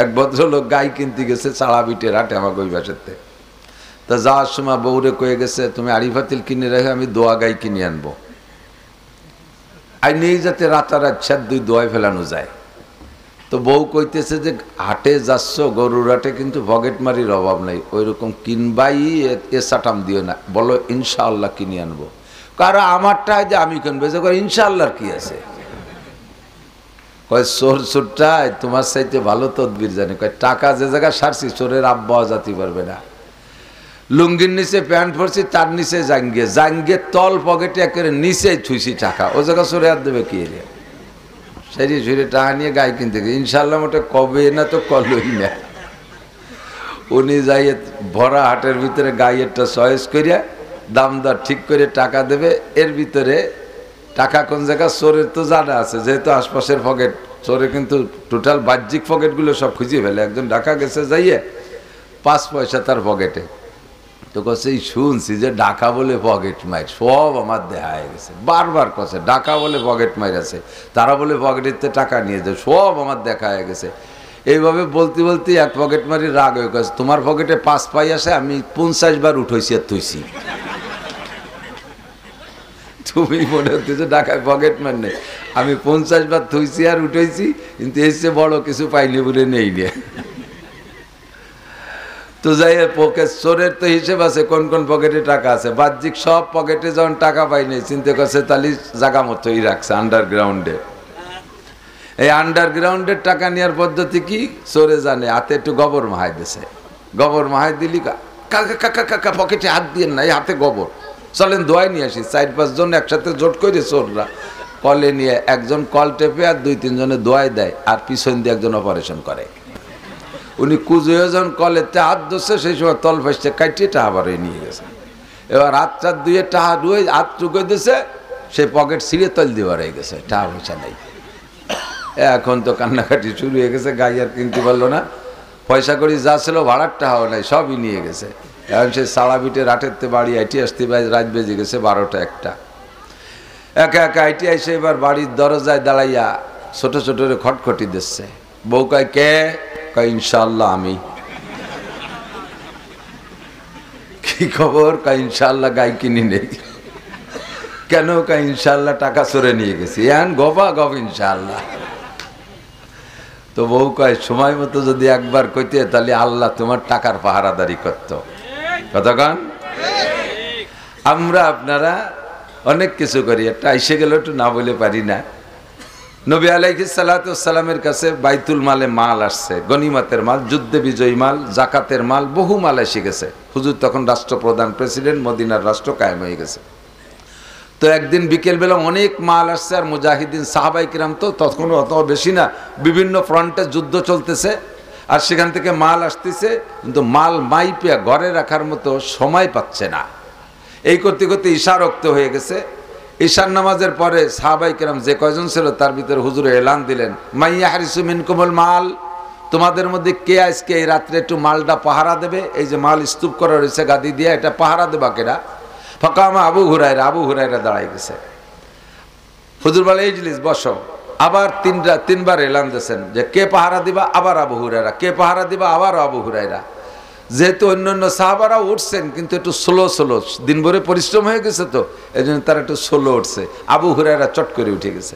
এক ভদ্রলোক গাই কিনতে গেছে চাড়া বিটে রাটে আমাকে ওই বাসাতে। তা যাওয়ার সময় বউরে কয়ে গেছে, তুমি আরিফাতিল কিনে রেখে আমি দোয়া গাই কিনে আনবো, আর নেই যাতে রাতারাত সাত দুই দোয়ায় ফেলানো যায়। তো বউ কইতেছে যে হাটে যাচ্ছ, গরুর হাটে কিন্তু পকেট মারির অভাব নাই, ওই রকম কিনবাই, এ সাটাম দিও না, বলো ইনশাআল্লাহ কিনে আনবো। কারণ আমারটা যে আমি কিনবো, যে ইনশাআল্লাহর কি আছে? কয় চোর চোরটাই তোমার চাইতে ভালো তদবির জানে। কয় টাকা যে জায়গায় সারছি চোরের আব্বাও যাতে পারবে না। লুঙ্গির নিচে প্যান্ট পরছি, তার নিচে জাঙ্গে তল পকেটে একেবারে নিচে ছুঁইছি টাকা, ও জায়গা চোরে আর দেবে কি রে? সেরি ছুঁড়ে টাকা নিয়ে গায়ে কিনতে গেছে। ইনশাল্লাহ মোটে কবে না তো কলই না। উনি যাইয়ে ভরা হাটের ভিতরে গাইয়েরটা চয়েস করিয়া দাম দর ঠিক করে টাকা দেবে। এর ভিতরে টাকা কোন জায়গা চোরের তো জানা আছে, যেহেতু আশপাশের পকেট, চোরে কিন্তু টোটাল বাহ্যিক পকেটগুলো সব খুঁজে ফেলে। একজন ঢাকা গেছে যাইয়ে 5 পয়সা তার পকেটে, তো কছে শুনছি যে ঢাকা বলে পকেট মাইর, সব আমার দেখা হয়ে গেছে। বারবার কছে ঢাকা বলে পকেট মাইর আছে, তারা বলে পকেটেতে টাকা নিয়ে যায়, সব আমার দেখা হয়ে গেছে। এইভাবে বলতে বলতে এক পকেট মারি রাগ হয়ে গেছে, তোমার পকেটে 5 পাই আছে, আমি 50 বার উঠেছি আর তুইছি। তুমি মনে হচ্ছে যে ঢাকায় পকেট মার নেই, আমি 50 বার থুইছি আর উঠেছি, কিন্তু এর চেয়ে বড় কিছু পাইনি বলে নেই নে। তো যাই পকেট চোরের তো হিসেব আছে, কোন কোন পকেটে টাকা আছে। বাহ্যিক সব পকেটে যখন টাকা পাইনি, চিন্তা করছে তাহলে জায়গা মতোই রাখছে আন্ডারগ্রাউন্ডে। এই আন্ডারগ্রাউন্ডের টাকা নেওয়ার পদ্ধতি কি চোরে জানে, হাতে একটু গোবর মাহাই দিছে। গোবর মাহাই দিলি, কাকা কাকা কাকা পকেটে হাত দিয়ে না, এই হাতে গোবর, চলেন দোয়াই নিয়ে আসি। 4-5 জন একসাথে জোট করে চোররা কলে নিয়ে, একজন কল টেপে আর 2-3 জনে দোয়াই দেয়, আর পিছন দিয়ে একজন অপারেশন করে। উনি কুজুজন কলেতে হাত ধরছে, সেই সময় তল ফাইসে কাটিয়ে টাহা বারে নিয়ে গেছে। এবার হাত চার দুয়ে টাহা ডুয়ে হাত চুকে দিছে, সেই পকেট ছিঁড়ে তল দিয়ে বাড়াই গেছে, টাহা পয়সা নেই। এখন তো কান্নাকাটি শুরু হয়ে গেছে, গাই আর কিনতে পারলো না, পয়সা করি যা ছিল ভাড়ার টাহাও নাই, সবই নিয়ে গেছে। এখন সেই সালা বিটে রাটেরতে বাড়ি আইটি আসতে রাত বেজে গেছে 12টা-1টা। একা একা আইটি আইসে এবার বাড়ির দরজায় দাঁড়াইয়া ছোট ছোট খটখটি দিচ্ছে। বউ কয় কে? কয় ইনশাআল্লাহ আমি। কি খবর? কয় ইনশাআল্লাহ গাই কিনি নেই। কেন? কয় ইনশাআল্লাহ টাকা চোরে নিয়ে গেছি। এখন গবা গব ইনশাআল্লাহ। তো বউ কয় সময় মতো যদি একবার কইতে, তাহলে আল্লাহ তোমার টাকার পাহারাদারি করত। কতক্ষণ? আমরা আপনারা অনেক কিছু করি, একটা এসে গেল একটু না বলে পারি না। নবী আলাইহিস সালাতু ওয়াস সালামের কাছে বাইতুল মালে মাল আসছে, গনিমতের মাল, যুদ্ধে বিজয়ী মাল, জাকাতের মাল, বহু মাল এসে গেছে। হুজুর তখন রাষ্ট্রপ্রধান, প্রেসিডেন্ট, মদিনার রাষ্ট্র কায়েম হয়ে গেছে। তো একদিন বিকেলবেলা অনেক মাল আসছে, আর মুজাহিদিন সাহাবাই কিরাম তো তখন অত বেশি না, বিভিন্ন ফ্রন্টে যুদ্ধ চলতেছে, আর সেখান থেকে মাল আসতেছে, কিন্তু মাল মাইপে ঘরে রাখার মতো সময় পাচ্ছে না। এই করতে করতে ঈশা রক্ত হয়ে গেছে। ঈশার নামাজের পরে সাহাবাই কেরাম যে কয়জন ছিল, তার ভিতরে হুজুরে এলান দিলেন, মাইয়া হারিসু মিনকুমুল মাল, তোমাদের মধ্যে কে আজকে এই রাত্রে একটু মালটা পাহারা দেবে? এই যে মাল স্তূপ করা রয়েছে গাদি দিয়ে, এটা পাহারা দেবা কেনা? ফাকামা আবু হুরায়রা দাঁড়াই গেছে। হুজুর বলে ইজলিস, বসো। আবার তিনবার এলান দিয়েছেন যে কে পাহারা দিবা? আবার আবু হুরায়রা। কে পাহারা দিবা? আবার আবু হুরায়রা। যেহেতু অন্যান্য সাহাবারা উঠছেন, কিন্তু একটু স্লো দিন ভরে পরিশ্রম হয়ে গেছে, তো এই জন্য তারা একটু স্লো উঠছে। আবু হুরায়রা চট করে উঠে গেছে।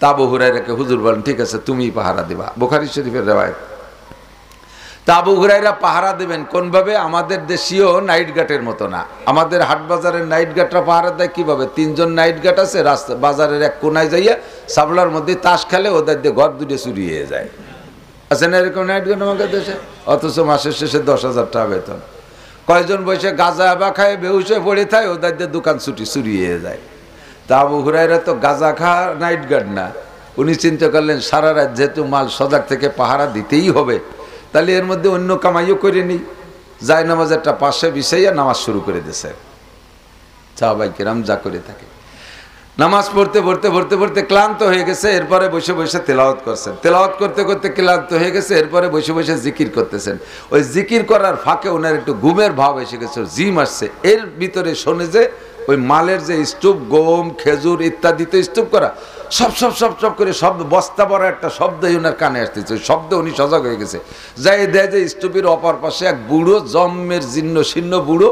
তা আবু হুরায়রাকে হুজুর বলেন, ঠিক আছে তুমি পাহারা দিবা। বুখারী শরীফের রেওয়ায়েত। তা আবু হুরায়রা পাহারা দেবেন কোনভাবে? আমাদের দেশীয় নাইট গার্ডের মতো না। আমাদের হাট বাজারের নাইট গার্ডরা পাহারা দেয় কিভাবে? 3 জন নাইট গার্ড আছে, রাস্তা বাজারের এক কোনায় যাইয়া সাবলার মধ্যে তাস খেলে, ওদের দিয়ে ঘর দুটো চুরি হয়ে যায়। আছে না এরকম নাইট গার্ড আমাদের দেশে? অথচ মাসের শেষে 10,000 টাকা বেতন। কয়জন বসে গাঁজা বা খায় বেহুশ হয়ে পড়ে থাকে, ওদের দিয়ে দোকান চুরি হয়ে যায়। তা আবু হুরায়রা তো গাঁজা খা নাইট গার্ড না। উনি চিন্তা করলেন সারা রাত যেহেতু মাল সজাগ থেকে পাহারা দিতেই হবে, তাহলে এর মধ্যে অন্য কামাইও করে নিই। যায় নামাজ একটা পাশে বিছাইয়া নামাজ শুরু করে দিয়েছে। সাহাবাই কেরাম যা করে থাকে, নামাজ পড়তে ক্লান্ত হয়ে গেছে। এরপরে বসে বসে তেলাওয়াত করছেন, তেলাওয়াত করতে করতে ক্লান্ত হয়ে গেছে। এরপরে বসে বসে জিকির করতেছেন। ওই জিকির করার ফাঁকে ওনার একটু ঘুমের ভাব এসে গেছে, জিম আসছে। এর ভিতরে শোনে যে ওই মালের যে স্তূপ, গম, খেজুর ইত্যাদিতে স্তূপ করা, সব সব সব সব করে শব্দ, বস্তা বড় একটা শব্দই ওনার কানে আসতেছে। ওই শব্দে উনি সজাগ হয়ে গেছে। যাই দেয় যে স্তূপের অপর পাশে এক বুড়ো, জম্মের জীর্ণ শীর্ণ বুড়ো,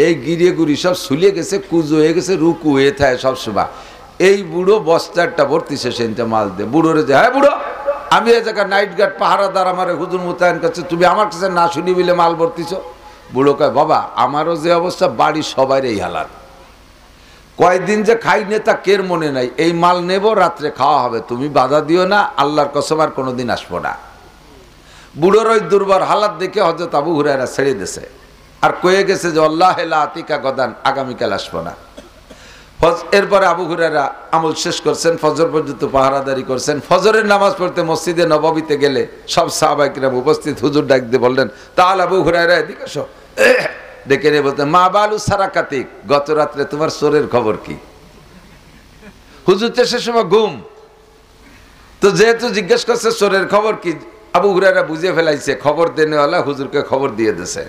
এই গিরিয়ে গুড়ি সব শুলিয়ে গেছে, কুজো হয়ে গেছে, রুকু হয়ে থাকে সব সময়। এই বুড়ো বস্তাটা ভর্তিছে সেটা মাল দিয়ে। বুড়োরে যে, হ্যাঁ বুড়ো, আমি এই জায়গায় নাইট গার্ড পাহারাদার, আমার হুজুর মোতায়েন করছে, তুমি আমার কাছে না শুনি বলে মাল ভর্তিছ। বুড়ো কয়, বাবা আমারও যে অবস্থা, বাড়ির সবাই এই হালাত, কয়দিন যে খাই নে তা কের মনে নাই, এই মাল নেব, রাত্রে খাওয়া হবে, তুমি বাধা দিও না, আল্লাহর কসম আর কোনোদিন আসবো না। বুড়োর ওই দুর্বার হালাত দেখে হযরত আবু হুরায়রা ছেড়ে দিয়েছে, আর কয়ে গেছে যে আল্লাহ লা আতিকা গদান, আগামীকাল আসবো না। এরপরে আবু হুরায়রা আমল শেষ করছেন, ফজর পর্যন্ত পাহারাদারি করছেন। ফজরের নামাজ পড়তে মসজিদে নববীতে গেলে সব সাহাবায়ে কিরাম উপস্থিত, হুজুর ডাক দিয়ে বললেন, তাহলে আবু হুরায়রা এদিকে এসো। ডেকে নিয়ে বলতেন, মা বালু সারাকাতিক, গত রাত্রে তোমার চোরের খবর কি? হুজুর তো সে সময় ঘুম, তো যেহেতু জিজ্ঞেস করছে চোরের খবর কি, আবু হুরায়রা বুঝে ফেলাইছে খবর দেনেওয়ালা হুজুরকে খবর দিয়ে দিয়েছে।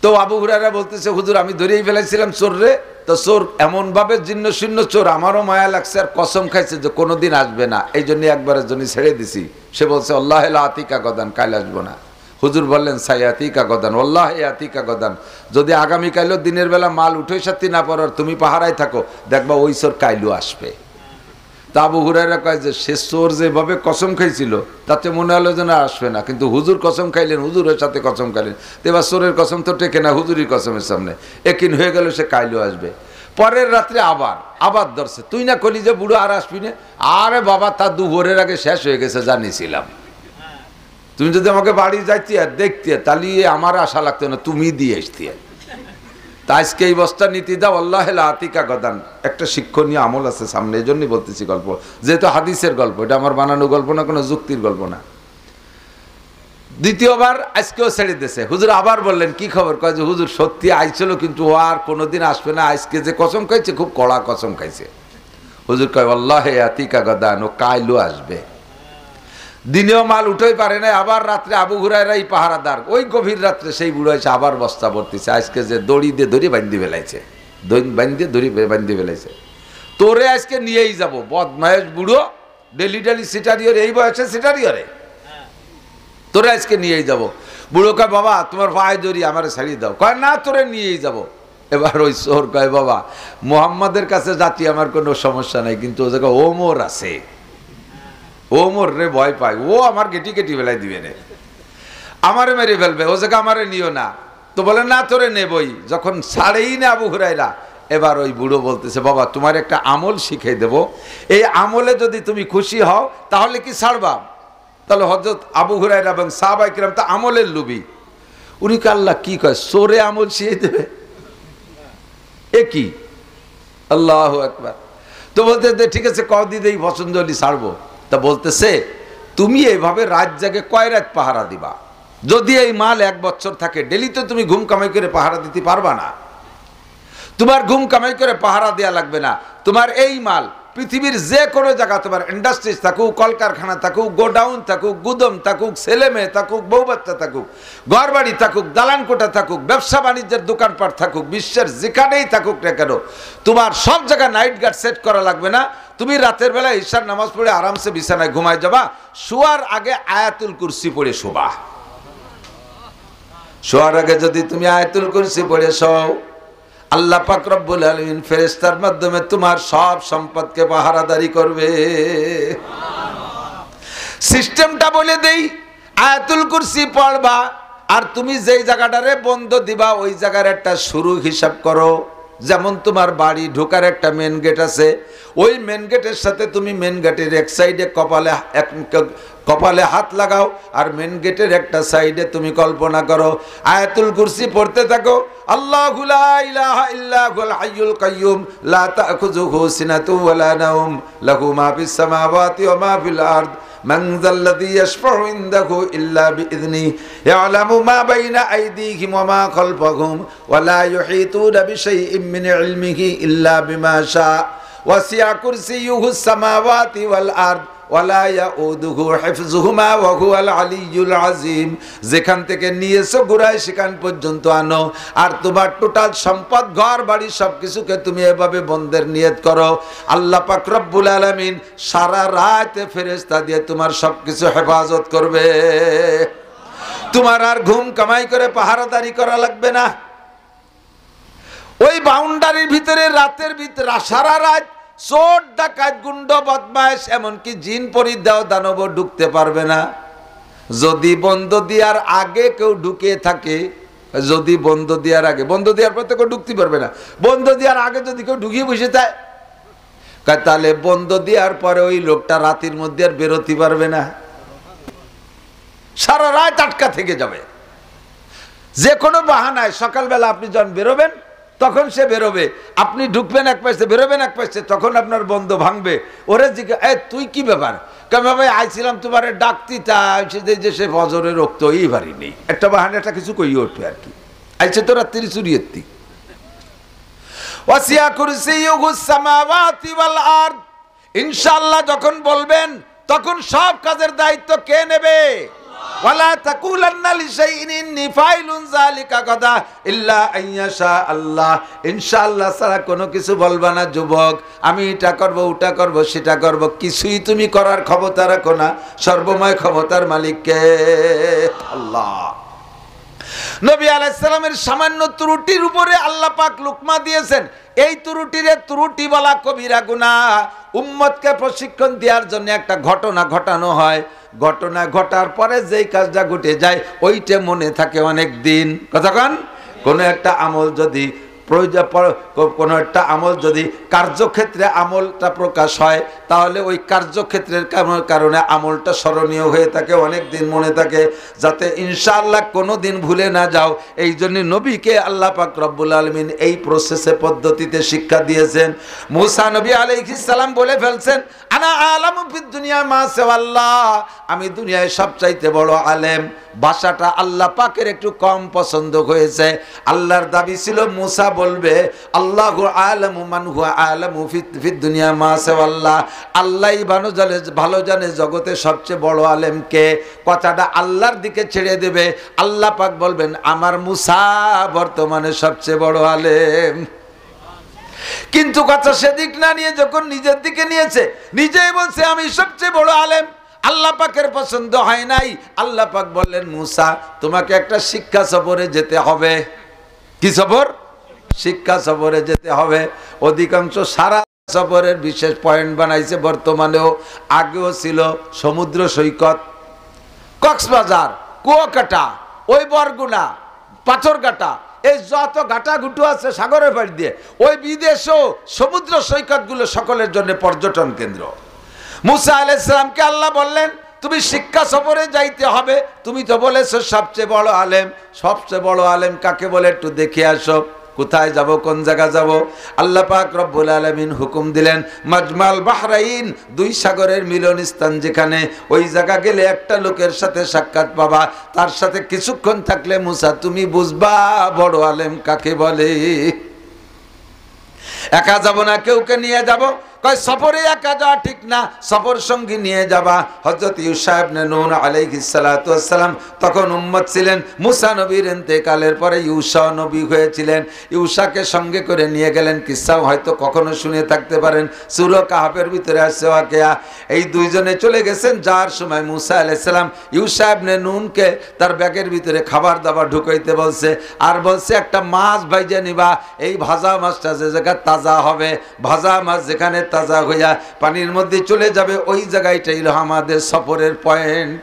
তো আবু হুরায়রা বলতেছে, হুজুর আমি ধরেই ফেলাইছিলাম চোর রে। তো চোর এমন ভাবে জীর্ণ শীর্ণ চোর, আমারও মায়া লাগছে, আর কসম খাইছে যে কোনোদিন আসবে না, এই জন্য একবারের জন্য ছেড়ে দিছি। সে বলছে আল্লাহ লা আতিকা গদান, কাল আসবো না। হুজুর বললেন, সাইয়াতিকা গদান, আল্লাহ আতিকা গদান, যদি আগামীকালও দিনের বেলা মাল উঠে সাথে না পড়ার তুমি পাহারায় থাকো, দেখবা ওই চোর কাইলও আসবে। তা আবু হুরায়রা কয় যে সে চোর যেভাবে কসম খাইছিল তাতে মনে হলো যে না আসবে না, কিন্তু হুজুর কসম খাইলেন, হুজুরের সাথে কসম খাইলেন, তো এবার চোরের কসম তো টেকে না, হুজুরি কসমের সামনে একিন হয়ে গেল সে কাইলও আসবে। পরের রাত্রে আবার ধরছে, তুই না কলি যে বুড়ো আর আসবি না? আরে বাবা, তা দুপুরের আগে শেষ হয়ে গেছে, জানিয়েছিলাম। তুমি যদি আমাকে বাড়ি যাইতে আর দেখতে, তাহলে আমার আশা লাগতো না, তুমি দিয়ে আসতে। তা আজকে এই বস্তা নীতি দাও, আল্লাহ লা আতিকা গদান। একটা শিক্ষণীয় আমল আছে সামনে, এই জন্যই বলতেছি গল্প, যেহেতু হাদিসের গল্প, এটা আমার বানানো গল্প না, কোনো যুক্তির গল্প না। দ্বিতীয়বার আজকেও ছেড়ে দিয়েছে। হুজুর আবার বললেন, কি খবর? কয় যে হুজুর সত্যি আইছিল, কিন্তু ও আর কোনোদিন আসবে না, আজকে যে কসম খাইছে খুব কড়া কসম খাইছে। হুজুর কয় আল্লাহ আতিকা গদান, ও কাইলও আসবে। দিনেও মাল উঠেই পারে না, আবার রাত্রে আবু হুরায়রাই পাহারাদার, ওই গভীর রাত্রে সেই বুড়ো এসে আবার বস্তা ভর্তিছে। আজকে যে দড়ি দিয়ে ধরে বান্ধি ফেলাইছে, দড়ি বান্ধি ফেলাইছে, তোরে আজকে নিয়েই যাব, বদমায়েশ বুড়ো, ডেলি ডেলি সিটারিয়র, এই বয়সে সিটারিয়রে, তোরে আজকে নিয়েই যাব। বুড়ো কয়, বাবা তোমার পায়ে ধরি, আমার ছাড়িয়ে দাও। কয় না, তোরে নিয়েই যাব। এবার ওই চোর কয়, বাবা মুহাম্মাদের কাছে যাচ্ছি, আমার কোনো সমস্যা নাই, কিন্তু ও জায়গায় ওমর আছে, ওমর রে ভয় পায়, ও আমার কেটি ফেলাই দিবে রে, আমারে মেরে ফেলবে, ও জায়গা আমারে নিও না। তো বলে না, তোরে নেবই। যখন ছাড়েই না আবু হুরায়রা, এবার ওই বুড়ো বলতেছে, বাবা তোমার একটা আমল শিখিয়ে দেব, এই আমলে যদি তুমি খুশি হও তাহলে কি ছাড়বা? তাহলে হযরত আবু হুরায়রা এবং সাহাবায়ে কিরাম তো আমলের লোভী, উনি কে আল্লাহ কি কয়, চোরে আমল শিখিয়ে দেবে, এ কি? আল্লাহু আকবার। তো বলতে ঠিক আছে, কদিন এই পছন্দ হলি ছাড়বো। তা বলতেছে, তুমি এইভাবে রাত জাগে কয় রাত পাহারা দিবা? যদি এই মাল 1 বছর থাকে, ডেলি তো তুমি ঘুম কামাই করে পাহারা দিতে পারবা না। তোমার ঘুম কামাই করে পাহারা দেওয়া লাগবে না, তোমার এই মাল পৃথিবীর যে কোনো জায়গা, তোমার ইন্ডাস্ট্রিজ থাকুক, কলকারখানা থাকুক, গোডাউন থাকুক, গুদম থাকুক, ছেলে মেয়ে থাকুক, বউ বাচ্চা থাকুক, ঘর বাড়ি থাকুক, দালান কোঠা থাকুক, ব্যবসা বাণিজ্যের দোকানপাট থাকুক, বিশ্বের যেখানেই থাকুক না কেন, তোমার সব জায়গায় নাইট গার্ড সেট করা লাগবে না। তুমি রাতের বেলা ঈশার নামাজ পড়ে আরামসে বিছানায় ঘুমায় যাবা, শোয়ার আগে আয়াতুল কুরসি পড়ে শোবা। শোয়ার আগে যদি তুমি আয়াতুল কুরসি পড়ে শোও, আল্লাহ পাক রব্বুল আলামিন ফেরেশতার মাধ্যমে তোমার সব সম্পদকে পাহারাদারি করবে। সিস্টেমটা বলে দেই, আয়াতুল কুরসি পড়বা, আর তুমি যেই জায়গাটারে বন্ধ দিবা ওই জায়গার একটা শুরু হিসাব করো। যেমন তোমার বাড়ি ঢোকার একটা মেন গেট আছে, ওই মেন গেটের সাথে তুমি মেন গেটের এক সাইডে কপালে হাত লাগাও, আর মেন গেটের একটা সাইডে তুমি কল্পনা করো আয়াতুল কুরসি পড়তে থাকো। আল্লাহু লা ইলাহা ইল্লা হুয়াল হাইয়ুল কাইয়্যুম লা তাখুযুহু সিনাতুন ওয়া লা নাওম লাহু মা ফিস সামাওয়াতি ওয়া মা ফিল আরদ মান যাল্লাযী ইয়াশফাউ ইনদাহু ইল্লা বিইযনিহি ইয়ালামু মা বাইনা আইদিহিম ওয়া মা খালফাহুম ওয়া লা ইউহীতুনা বিশাইইন মিন ইলমিহি ইল্লা বিমা শাআ ওয়াসি'a কুরসিয়্যুহুস সামাওয়াতি ওয়াল আরদ ওয়ালা ইয়াউদুহু হিফযুহুমা ওয়া হুয়াল আলিয়্যুল আযীম। যেখান থেকে নিয়েছো ঘুরায় সেখান পর্যন্ত আনো। আর তোমার টোটাল সম্পদ, ঘর বাড়ি সবকিছুকে তুমি এভাবে বন্ধের নিয়ত করো, আল্লাহ পাক রব্বুল আলামিন সারা রাত ফেরেশতা দিয়ে তোমার সবকিছু হেফাজত করবে। তোমার আর ঘুম কামাই করে পাহারাদারি করা লাগবে না। ওই বাউন্ডারির ভিতরে রাতের ভিতরে সারা রাত চোর ডাকাত গুন্ড বদমাইশ এমনকি জিন পরি দেও দানব ঢুকতে পারবে না। যদি বন্ধ দেওয়ার আগে কেউ ঢুকে থাকে, যদি বন্ধ দেওয়ার আগে, বন্ধ দেওয়ার পর তো কেউ ঢুকতে পারবে না, বন্ধ দেওয়ার আগে যদি কেউ ঢুকিয়ে বসে যায় তাহলে বন্ধ দেওয়ার পরে ওই লোকটা রাতের মধ্যে আর বেরোতে পারবে না, সারা রাত আটকা থেকে যাবে। যে কোনো বাহানায় সকালবেলা আপনি যখন বেরোবেন তখন সে বেরোবে, আপনি ঢুকবেন এক পাশে বেরোবেন এক পাশে, তখন আপনার বন্ধ ভাঙবে। ওরে জিজ্ঞাসা, তুই কি ব্যাপার? কেমন ভাই আইছিলাম তোমার ডাকতি, তা যে সে ফজরে রক্ত এই বাড়ি নেই, একটা বাহানা একটা কিছু কই উঠবে আর কি, আইছে তো রাত্রি চুরিয়েতি। ওয়াসিয়া কুরসিয়ুহুস সামাওয়াতি ওয়াল আরদ, ইনশাআল্লাহ যখন বলবেন তখন সব কাজের দায়িত্ব কে নেবে? ওয়ালা তাকুলান্না লিশাইইন ইন্নী ফাইলুন যালিকা গাদা ইল্লা আইয়াশা আল্লাহ। ইনশাআল্লাহ ছাড়া কোনো কিছু বলবা না যুবক, আমি এটা করব ওটা করব সেটা করব, কিছুই তুমি করার ক্ষমতা রাখো না। সর্বময় ক্ষমতার মালিক কে? আল্লাহ। নবী আলাইহিস সালামের সামান্য ত্রুটির উপরে আল্লাহ পাক লুকমা দিয়েছেন, এই ত্রুটিরে ত্রুটি বলা কবিরা গুনাহ। উম্মতকে প্রশিক্ষণ দেওয়ার জন্য একটা ঘটনা ঘটানো হয়, ঘটনা ঘটার পরে যেই কাজটা ঘটে যায় ওইটা মনে থাকে অনেক দিন। কতক্ষণ? কোনো একটা আমল যদি কোনো একটা আমল যদি কার্যক্ষেত্রে আমলটা প্রকাশ হয় তাহলে ওই কার্যক্ষেত্রের কারণে আমলটা স্মরণীয় হয়ে থাকে, অনেক দিন মনে থাকে, যাতে ইনশাআল্লাহ কোনো দিন ভুলে না যাও। এই জন্য নবীকে আল্লাহ পাক রব্বুল আলামিন এই প্রসেসে পদ্ধতিতে শিক্ষা দিয়েছেন। মুসা নবী আলাইহিস সালাম বলে ফেলছেন, আনা আলামু ফিদ দুনিয়া মা সাওয়াল্লাহ, আমি দুনিয়ায় সবচাইতে বড় আলেম। ভাষাটা আল্লাহ পাকের একটু কম পছন্দ হয়েছে। আল্লাহর দাবি ছিল মুসা বলবে আল্লাহু আলামু মান হুয়া আলামু ফিদ দুনিয়া মা সাওয়াল্লাহ, আল্লাহই ভালো জানে জগতে সবচেয়ে বড় আলেম কে। কথাটা আল্লাহর দিকে ছেড়ে দেবে, আল্লাহ পাক বলবেন আমার মুসা বর্তমানে সবচেয়ে বড় আলেম। কিন্তু কথা সেদিক না নিয়ে যখন নিজের দিকে নিয়েছে, নিজেই বলছে আমি সবচেয়ে বড় আলেম, আল্লাহ পাকের পছন্দ হয় নাই। আল্লাহ পাক বললেন মুসা তোমাকে একটা শিক্ষা সফরে যেতে হবে। কি সফর? শিক্ষা সফরে যেতে হবে। অধিকাংশ সারা সফরের বিশেষ পয়েন্ট বানাইছে, বর্তমানেও আগেও ছিল। সমুদ্র সৈকত, কক্সবাজার, কুয়াকাটা, ওই বরগুনা, পাথরঘাটা, এই যত ঘাটা ঘুটু আছে সাগরের পাড় দিয়ে, ওই বিদেশও সমুদ্র সৈকতগুলো সকলের জন্য পর্যটন কেন্দ্র। মুসা আলাইহিস সালামকে আল্লাহ বললেন তুমি শিক্ষা সফরে যাইতে হবে, তুমি তো বলেছো সবচেয়ে বড় আলেম। সবচেয়ে বড় আলেম কাকে বলে একটু দেখে আসো। কোথায় যাব, কোন জায়গা যাব? আল্লাহ পাক রব্বুল আলামিন হুকুম দিলেন মাজমাল বাহরাইন, দুই সাগরের মিলন স্থান যেখানে, ওই জায়গা গেলে একটা লোকের সাথে সাক্ষাৎ পাবা, তার সাথে কিছুক্ষণ থাকলে মুসা তুমি বুঝবা বড় আলেম কাকে বলে। একা যাব না, কেউকে নিয়ে যাব। কয় সফরে একা যাওয়া ঠিক না, সফর সঙ্গী নিয়ে যাবা। হযরত ইউসা ইবনে নূন আলাইহিস সালাতু ওয়াস সালাম তখন উম্মত ছিলেন। মুসা নবীর ইন্তেকালের পরে ইউসা নবী হয়েছিলেন। ইউসাকে সঙ্গে করে নিয়ে গেলেন। কিসসাও হয়তো কখনো শুনে থাকতে পারেন, সূরা কাহফের ভিতরে আছে ওয়াকিয়া। এই দুইজনে চলে গেছেন, যার সময় মুসা আলাইহিস সালাম ইউসা ইবনে নূনকে তার ব্যাগের ভিতরে খাবার দাবার ঢুকাইতে বলছে, আর বলছে একটা মাছ ভাইজা নিবা, এই ভাজা মাছটা যে জায়গায় তাজা হবে, ভাজা মাছ যেখানে তাজা হইয়া পানির মধ্যে চলে যাবে, ওই জায়গাটাই হলো আমাদের সফরের পয়েন্ট।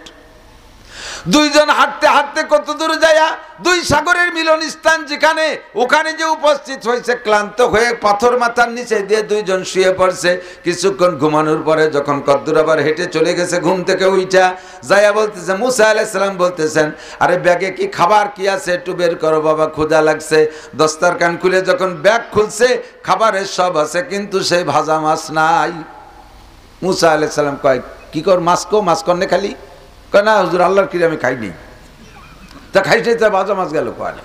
দুইজন হাঁটতে হাঁটতে কত দূর যায়, দুই সাগরের মিলন স্থান যেখানে, ওখানে যে উপস্থিত হয়েছে, ক্লান্ত হয়ে পাথর মাথার নিচে দিয়ে দুইজন শুয়ে পড়ছে। কিছুক্ষণ ঘুমানোর পরে যখন কদ্দুর আবার হেঁটে চলে গেছে, ঘুম থেকে উইঠা যায়া বলতেছে, মুসা আলাইহিস সালাম বলতেছেন আরে ব্যাগে কি খাবার কি আছে একটু বের করো বাবা, ক্ষুধা লাগছে। দস্তারখান খুলে যখন ব্যাগ খুলছে, খাবারের সব আছে কিন্তু সেই ভাজা মাছ নাই। মুসা আলাইহিস সালাম কয় কি কর, মাছ কন্যে খালি? না হুজুর আল্লাহর কিরে আমি খাইনি। তা খাইছে, তা ভাজা মাছ গেল কোয়ালে।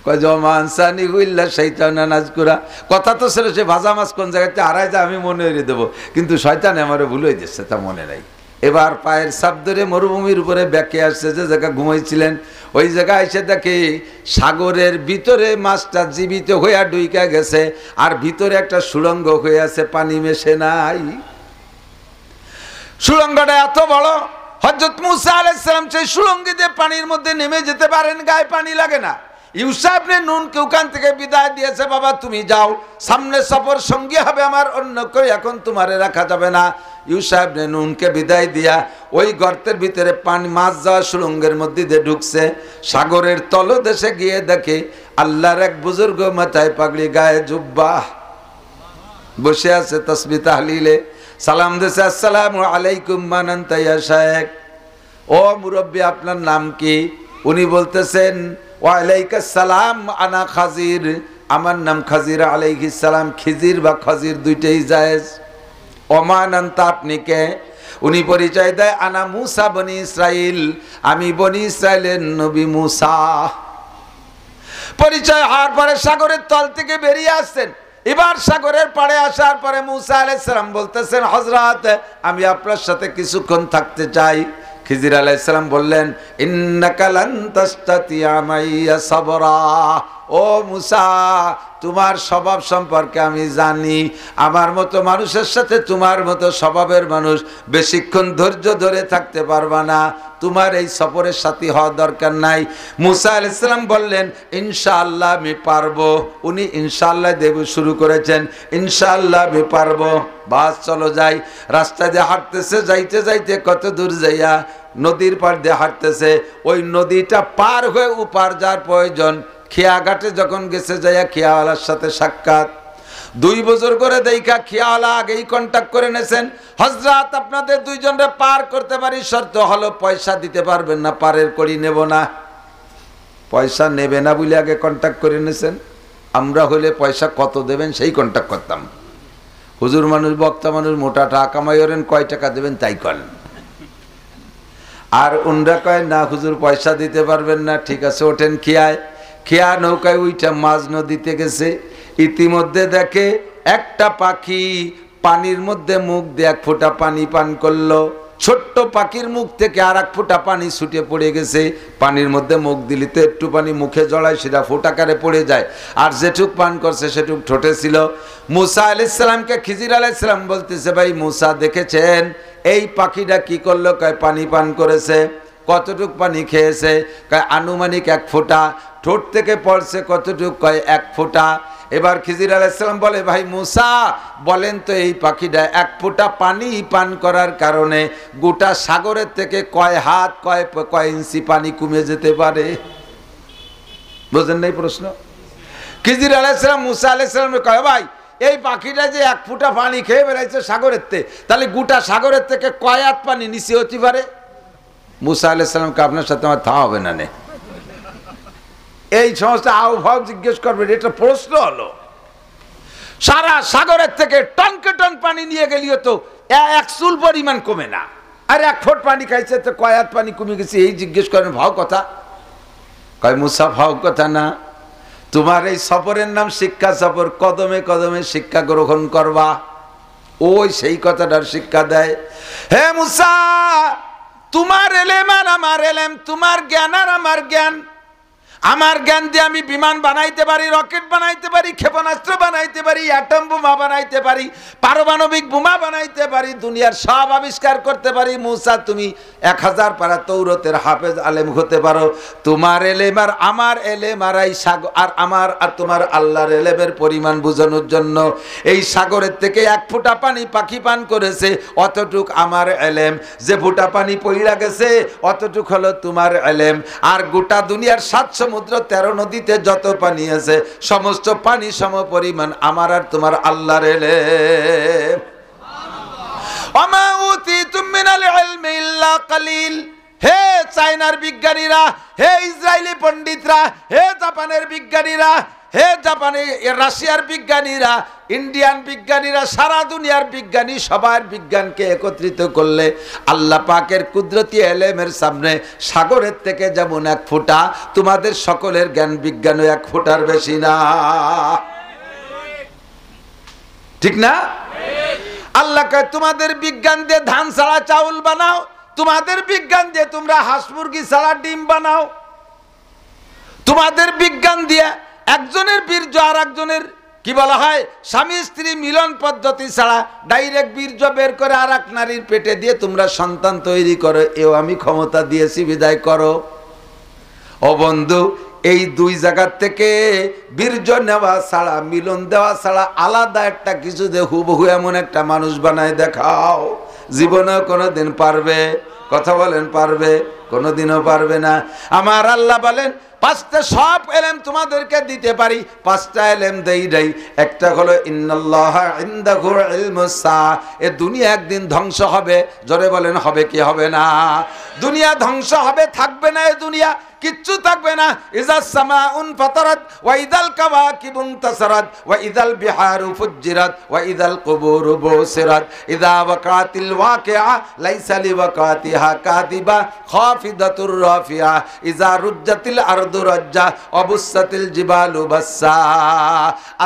কয় জমানসানি হুইল্লা শয়তানা নাজকুরা, কথা তো ছিল সে ভাজা মাছ কোন জায়গাতে হারাই যায় আমি মনে হয়ে দেবো, কিন্তু শয়তান আমারে ভুলে দিচ্ছে, তা মনে নাই। এবার পায়ের ছাপ ধরে মরুভূমির উপরে ব্যাকে আসছে, যে জায়গা ঘুমাইছিলেন ওই জায়গায় এসে দেখে সাগরের ভিতরে মাছটা জীবিত হইয়া ডুইকা গেছে, আর ভিতরে একটা সুড়ঙ্গ হয়ে আছে, পানি মেশে নাই। সুড়ঙ্গটা এত বড়, হযরত মুসা আলাইহিস সালাম সেই সুড়ঙ্গে দিয়ে পানির মধ্যে নেমে যেতে পারেন, গায়ে পানি লাগে না। ইউসা ইবনে নুনকে ওখান থেকে বিদায় দিয়েছে, বাবা তুমি যাও, সামনে সফর সঙ্গী হবে আমার, অন্য কেউ এখন তোমারে রাখা যাবে না। ইউসা ইবনে নুনকে বিদায় দিয়া ওই গর্তের ভিতরে পানি, মাছ যাওয়া সুড়ঙ্গের মধ্যে দিয়ে ঢুকছে। সাগরের তলদেশে গিয়ে দেখে আল্লাহর এক বুজুর্গ, মাথায় পাগড়ি, গায়ে জুব্বা, বসে আছে তাসবিহ তাহলিলে, সালাম দিয়েছে, আসসালামু আলাইকুম মান আনতা ইয়া শাইখ, ও মুরব্বী আপনার নাম কি? উনি বলতেছেন ওয়া আলাইকাস সালাম আনা খাজির, আমার নাম খাজির আলাইহিস সালাম, খিজির বা খাজির দুইটাই জায়েজ। ওমান আনতা, আপনি কে? উনি পরিচয় দেয়, আনা মুসা বনি ইসরাইল, আমি বনি ইসরাইলের নবী মুসা। পরিচয় হওয়ার পরে সাগরের তল থেকে বেরিয়ে আসছেন। এবার সাগরের পাড়ে আসার পরে মুসা আলাইহিস সালাম বলতেছেন, হযরত আমি আপনার সাথে কিছুক্ষণ থাকতে চাই। খিজির আলাইহিস সালাম বললেন, ইন্নাকা লান তাসতাতিয়া মাইয়া সাবরা, ও মুসা তোমার স্বভাব সম্পর্কে আমি জানি, আমার মতো মানুষের সাথে তোমার মতো স্বভাবের মানুষ বেশিক্ষণ ধৈর্য ধরে থাকতে পারবা না, তোমার এই সফরের সাথী হওয়ার দরকার নাই। মুসা আলাইহিস সালাম বললেন, ইনশাআল্লাহ আমি পারবো। উনি ইনশাআল্লাহ দেব শুরু করেছেন, ইনশাআল্লাহ আমি পারবো, বাস চলো যাই। রাস্তা দিয়ে হাঁটতেছে, যাইতে যাইতে কত দূর যাইয়া নদীর পাড় দিয়ে হাঁটতেছে, ওই নদীটা পার হয়ে উপার যাওয়ার প্রয়োজন। খিয়াঘাটে যখন গেছে, যাইয়া খিয়াওয়ালার সাথে সাক্ষাৎ, দুই বছর করে দেখা খিয়াওয়ালা আগেই কন্ট্যাক্ট করে নেছেন, হযরত আপনাদের দুইজনরে পার করতে পারি, শর্ত হলো পয়সা দিতে পারবেন না, পারের করি নেব না। পয়সা নেবে না বলে আগে কন্ট্যাক্ট করে নেছেন, আমরা হলে পয়সা কত দেবেন সেই কন্ট্যাক্ট করতাম। হুজুর মানুষ, বক্তা মানুষ, মোটা টাকা কামাই করেন, কয় টাকা দেবেন তাই করেন। আর উনরা কয় না হুজুর পয়সা দিতে পারবেন না, ঠিক আছে ওঠেন খিয়ায়। খিয়া নৌকায় উইটা মাঝ নদীতে গেছে, ইতিমধ্যে দেখে একটা পাখি পানির মধ্যে মুখ দিয়ে এক ফোঁটা পানি পান করলো। ছোট্ট পাখির মুখ থেকে আর এক ফোঁটা পানি ছুটে পড়ে গেছে। পানির মধ্যে মুখ দিলি তো একটু পানি মুখে জড়ায়, সেটা ফোঁটাকারে পড়ে যায়, আর যেটুক পান করছে সেটুক ঠোঁটে ছিল। মুসা আলাইহিস সালামকে খিজির আলাইহিস সালাম বলতেছে, ভাই মুসা দেখেছেন এই পাখিটা কি করলো? কয় পানি পান করেছে। কতটুক পানি খেয়েছে? কয় আনুমানিক এক ফোঁটা। ঠোঁট থেকে পড়ছে কতটুক? কয় এক ফোঁটা। এবার খিজির আলাইহিস সালাম বলে, ভাই মুসা বলেন তো এই পাখিটা এক ফোঁটা পানি পান করার কারণে গোটা সাগরের থেকে কয় হাত কয় ইঞ্চি পানি কমে যেতে পারে? বুঝেন নাই প্রশ্ন? খিজির আলাইহিস সালাম মুসা আলাইহিস সালামকে কয়, ভাই এই পাখিটা যে এক ফোঁটা পানি খেয়ে বেড়াইছে সাগরের থেকে, তাহলে গোটা সাগরের থেকে কয় হাত পানি নিচে হতে পারে? মুসা আলাইহিস সালামকে আপনার সাথে আমার থা হবে না নে, এই সমস্ত আবহাওয়া জিজ্ঞেস করবেন, এটা প্রশ্ন হলো। সারা সাগরের থেকে টনকে টন পানি নিয়ে গেলিও তো এক চুল পরিমাণ কমে না, আর এক ফুট পানি খাইছে তো কয় হাত পানি কমে গেছে, এই জিজ্ঞেস করেন ভাও কথা? কয় মুসা ভাও কথা না, তোমার এই সফরের নাম শিক্ষা সফর, কদমে কদমে শিক্ষা গ্রহণ করবা। ওই সেই কথাটার শিক্ষা দেয়, হে মুসা তোমার এলেম আর আমার এলেম, তোমার জ্ঞান আর আমার জ্ঞান। আমার জ্ঞান দিয়ে আমি বিমান বানাইতে পারি, রকেট বানাইতে পারি, ক্ষেপণাস্ত্র বানাইতে পারি, অ্যাটম বোমা বানাইতে পারি, পারমাণবিক বোমা বানাইতে পারি, দুনিয়ার সব আবিষ্কার করতে পারি। মুসা তুমি 1000 পারা তৌরাতের হাফেজ আলেম হতে পারো। তোমার এলেম আর আমার এলেম আর এই সাগর আর আমার আর তোমার আল্লাহর এলেমের পরিমাণ বোঝানোর জন্য এই সাগরের থেকে এক ফোঁটা পানি পাখি পান করেছে, অতটুক আমার এলেম। যে ফোঁটা পানি পইড়া গেছে অতটুক হলো তোমার এলেম। আর গোটা দুনিয়ার 7 সমুদ্র 13 নদীতে যত পানি আছে সমস্ত পানি সম পরিমাণ আমার আর তোমার আল্লাহর ইলম। ওমা উতিতুম মিনাল ইলমি ইল্লা কালিল। হে চায়নার বিজ্ঞানীরা, হে ইসরায়েলি পণ্ডিতরা, হে জাপানের বিজ্ঞানীরা, হে জাপানি, রাশিয়ার বিজ্ঞানীরা, ইন্ডিয়ান বিজ্ঞানীরা, সারা দুনিয়ার বিজ্ঞানী সবার বিজ্ঞানকে একত্রিত করলে আল্লাহ পাকের কুদরতি এলেমের সামনে সাগরের থেকে যেমন 1 ফোঁটা, তোমাদের সকলের জ্ঞান বিজ্ঞানও 1 ফোঁটার বেশি না। ঠিক না? আল্লাহ কয় তোমাদের বিজ্ঞান দিয়ে ধান ছাড়া চাউল বানাও, তোমাদের বিজ্ঞান দিয়ে তোমরা হাঁস মুরগি ছাড়া ডিম বানাও, তোমাদের বিজ্ঞান দিয়ে একজনের বীর্য আর একজনের কি বলা হয় স্বামী স্ত্রী মিলন পদ্ধতি ছাড়া ডাইরেক্ট বীর্য বের করে আর এক নারীর পেটে দিয়ে তোমরা সন্তান তৈরি করো, এও আমি ক্ষমতা দিয়েছি, বিদায় করো। ও বন্ধু, এই 2 জায়গার থেকে বীর্য নেওয়া ছাড়া, মিলন দেওয়া ছাড়া আলাদা একটা কিছু দিয়ে হুবহু এমন একটা মানুষ বানায় দেখাও, জীবনেও কোনোদিন পারবে? কথা বলেন, পারবে? কোনোদিনও পারবে না। আমার আল্লাহ বলেন 5টা সব এলেম তোমাদেরকে দিতে পারি, 5টা এলেম দেই নাই। একটা হলো ইন্নাল্লাহা ইনদাহু ইলমুস সাআ, এ দুনিয়া একদিন ধ্বংস হবে। জোরে বলেন, হবে কি হবে না? দুনিয়া ধ্বংস হবে, থাকবে না এ দুনিয়া, কিচ্ছু থাকবে না। ইজাস সামাউন ফাতারাত ওয়া ইদাল কাওয়াকিবুন তাসারাত ওয়া ইদাল বিহারু ফুজ্জিরাত ওয়া ইদাল কুবুরু বুসিরাত ইযা ওয়াকাতিল ওয়াকিআ লাইসা লিওয়াকাতিহা কাযিবা খাফিদাতুর রাফিআ ইযা রুজ্জাতিল আরদু রাজ্জা অবুসাতিল জিবালু বাসসা।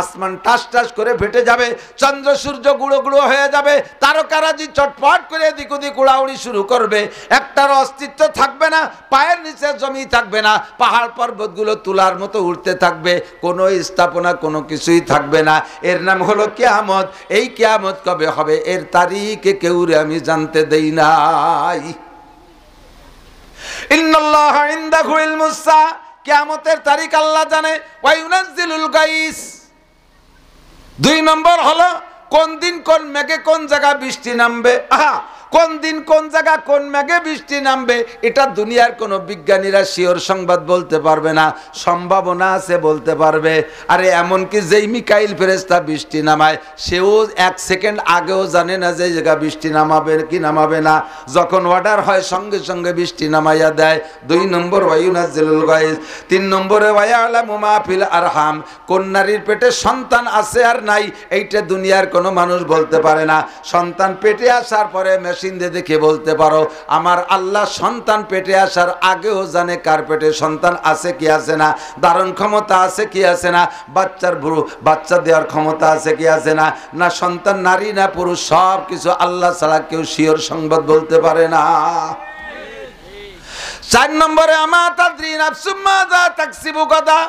আসমান টাস টাস করে ফেটে যাবে, চন্দ্র সূর্য গুঁড়ো গুঁড়ো হয়ে যাবে, তারকারাজি চটপট করে এদিক ওদিক উড়াউড়ি শুরু করবে, একটার অস্তিত্ব থাকবে না, পায়ের নিচে জমি থাকবে না, পাহাড় পর্বতগুলো তুলার মতো উঠতে থাকবে, কোনো স্থাপনা কোনো কিছুই থাকবে না। এর নাম হলো কিয়ামত। এই কিয়ামত কবে হবে এর তারিখে কেউ আমি জানতে দেই নাই। ইন্নাল্লাহা ইনদাহু ইলমুস সাআ, কিয়ামতের তারিখ আল্লাহ জানে। ওয়া ইউনাজ্জিলুল গাইস, 2 নম্বর হলো কোন দিন কোন মেঘে কোন জায়গা বৃষ্টি নামবে। কোন দিন কোন জায়গা কোন মেঘে বৃষ্টি নামবে এটা দুনিয়ার কোনো বিজ্ঞানীরা শিওর সংবাদ বলতে পারবে না, সম্ভাবনা আছে বলতে পারবে। আরে এমনকি যেই মিকাইল ফেরেশতা বৃষ্টি নামায় সেও 1 সেকেন্ড আগেও জানে না যে জায়গা বৃষ্টি নামাবে কি নামাবে না, যখন অর্ডার হয় সঙ্গে সঙ্গে বৃষ্টি নামাইয়া দেয়। 2 নম্বর ওয়া ইউনাজ্জিলুল গাইস। 3 নম্বরে ওয়া ইয়ালামু মা ফিল আরহাম, কোন নারীর পেটে সন্তান আছে আর নাই এইটা দুনিয়ার কোনো মানুষ বলতে পারে না। সন্তান পেটে আসার পরে মেশিন দিয়ে দেখে বলতে পারো আমার আল্লাহ সন্তান পেটে আসার আগেও জানে কার পেটে সন্তান আছে কি আছে না, ধারণ ক্ষমতা আছে কি আছে না, বাচ্চা দেওয়ার ক্ষমতা আছে কি আছে না, না সন্তান নারী না পুরুষ, সব কিছু আল্লাহ ছাড়া কেউ শিওর সংবাদ বলতে পারে না। 4 নম্বরে আমা তাদরি নাফসুম মাযা তাকসিবু গাদা,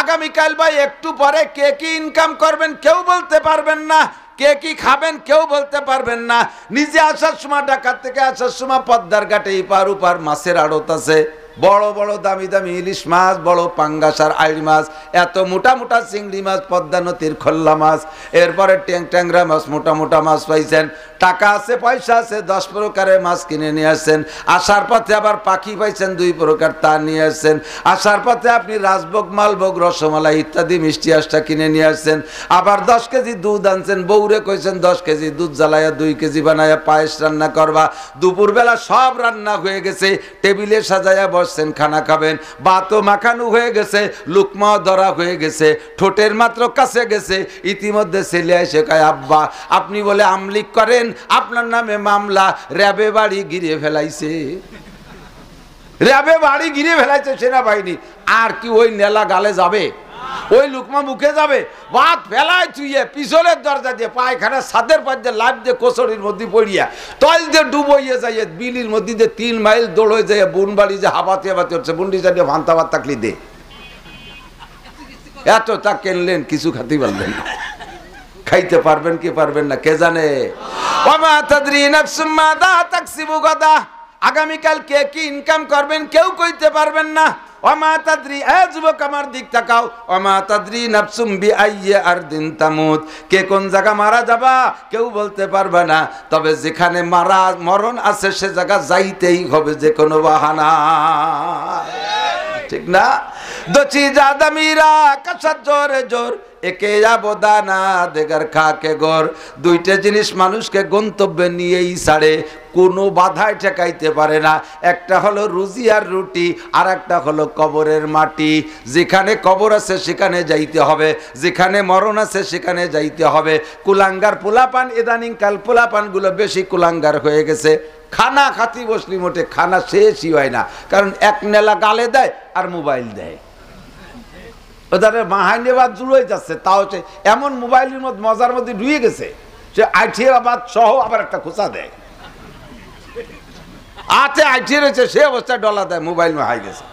আগামীকাল ভাই একটু পরে কে কি ইনকাম করবেন কেউ বলতে পারবেন না, কে কি খাবেন কেউ বলতে পারবেন না। নিজে আসার সময় ঢাকা থেকে আসার সময় পদ্মার ঘাটে এপার ওপার মাছের আড়ত আছে, বড় বড় দামি দামি ইলিশ মাছ, বড় পাঙ্গাস আর আইড় মাছ, এত মোটা মোটা চিংড়ি মাছ, পদ্মা নদীর খোল্লা মাছ, এরপরে ট্যাংরা মাছ, মোটা মোটা মাছ পাইছেন, টাকা আছে পয়সা আছে, 10 প্রকারের মাছ কিনে নিয়ে আসছেন। আসার পথে আবার পাখি পাইছেন 2 প্রকার, তা নিয়ে আসছেন। আসার পথে আপনি রাজভোগ, মালভোগ, রসমালাই ইত্যাদি মিষ্টি আশটা কিনে নিয়ে আসছেন। আবার 10 কেজি দুধ আনছেন, বউরে কইছেন 10 কেজি দুধ জ্বালাইয়া 2 কেজি বানাইয়া পায়েস রান্না করবা। দুপুরবেলা সব রান্না হয়ে গেছে, টেবিলে সাজাইয়া বসছেন, খানা খাবেন, ভাতও মাখানো হয়ে গেছে, লুকমাও ধরা হয়ে গেছে, ঠোঁটের মাত্র কাছে গেছে। ইতিমধ্যে ছেলে এসে কয় আব্বা আপনি বলে আমলিক করেন, আপনার নামে মামলা, র্যাবে বাড়ি ঘিরে ফেলাইছে, র্যাবে বাড়ি ঘিরে ফেলাইছে সেনাবাহিনী। আর কি ওই নেলা গালে যাবে, ওই লুকমা মুখে যাবে? ভাত ফেলায় চুইয়ে পিছনের দরজা দিয়ে পায়খানা ছাদের পাশ দিয়ে লাভ দিয়ে কোচড়ির মধ্যে পড়িয়া তল দিয়ে ডুবইয়ে যাইয়ে বিলির মধ্যে দিয়ে 3 মাইল দৌড় হয়ে যায়, বুন বাড়ি যে হাবাতে হাবাতে হচ্ছে, বুন্ডি চাটিয়ে ভান্তা ভাত থাকলি দে, এত তা কিনলেন কিছু খাতে পারলেন না, খাইতে পারবেন কি পারবেন না কে জানে। ওমা তাদরি নাফসুম মাযা তাকসিবু গাদা, আগামীকাল কে কি ইনকাম করবেন কেউ কইতে পারবেন না। ওমা তাদরি, যুবক আমার দিক তাকাও, ওমা তাদরি নাফসুম বিআইয়ি আরদিন তামুত, কে কোন জায়গা মারা যাবা কেউ বলতে পারবে না, তবে যেখানে মরণ আছে সে জায়গা যাইতেই হবে যে কোনো বাহানা, ঠিক না? দচি জাদা মীরা কাসাত জোরে জোর একে আবদানা দেগার খাকে গর। দুইটা জিনিস মানুষকে গন্তব্যে নিয়েই ছাড়ে, কোনো বাধায় ঠেকাইতে পারে না। একটা হলো রুজি আর রুটি, আর একটা হলো কবরের মাটি। যেখানে কবর আছে সেখানে যাইতে হবে, যেখানে মরণ আছে সেখানে যাইতে হবে। কুলাঙ্গার পোলাপান, ইদানিং কাল পোলাপানগুলো বেশি কুলাঙ্গার হয়ে গেছে। খানা খাতি বসলি মোটে খানা শেষই হয় না, কারণ এক নেলা গালে দেয় আর মোবাইল দেয়। ওদের মাহাইনেবাদ জুড়ে যাচ্ছে, তাও সে এমন মোবাইলের মধ্যে মজার মধ্যে ঢুয়ে গেছে, সে আইঠিয়াবাদ সহ আবার একটা খোঁচা দেয়। আছে আইঠিয়ে রয়েছে, সে অবস্থায় ডলা দেয়, মোবাইল মাহাই গেছে।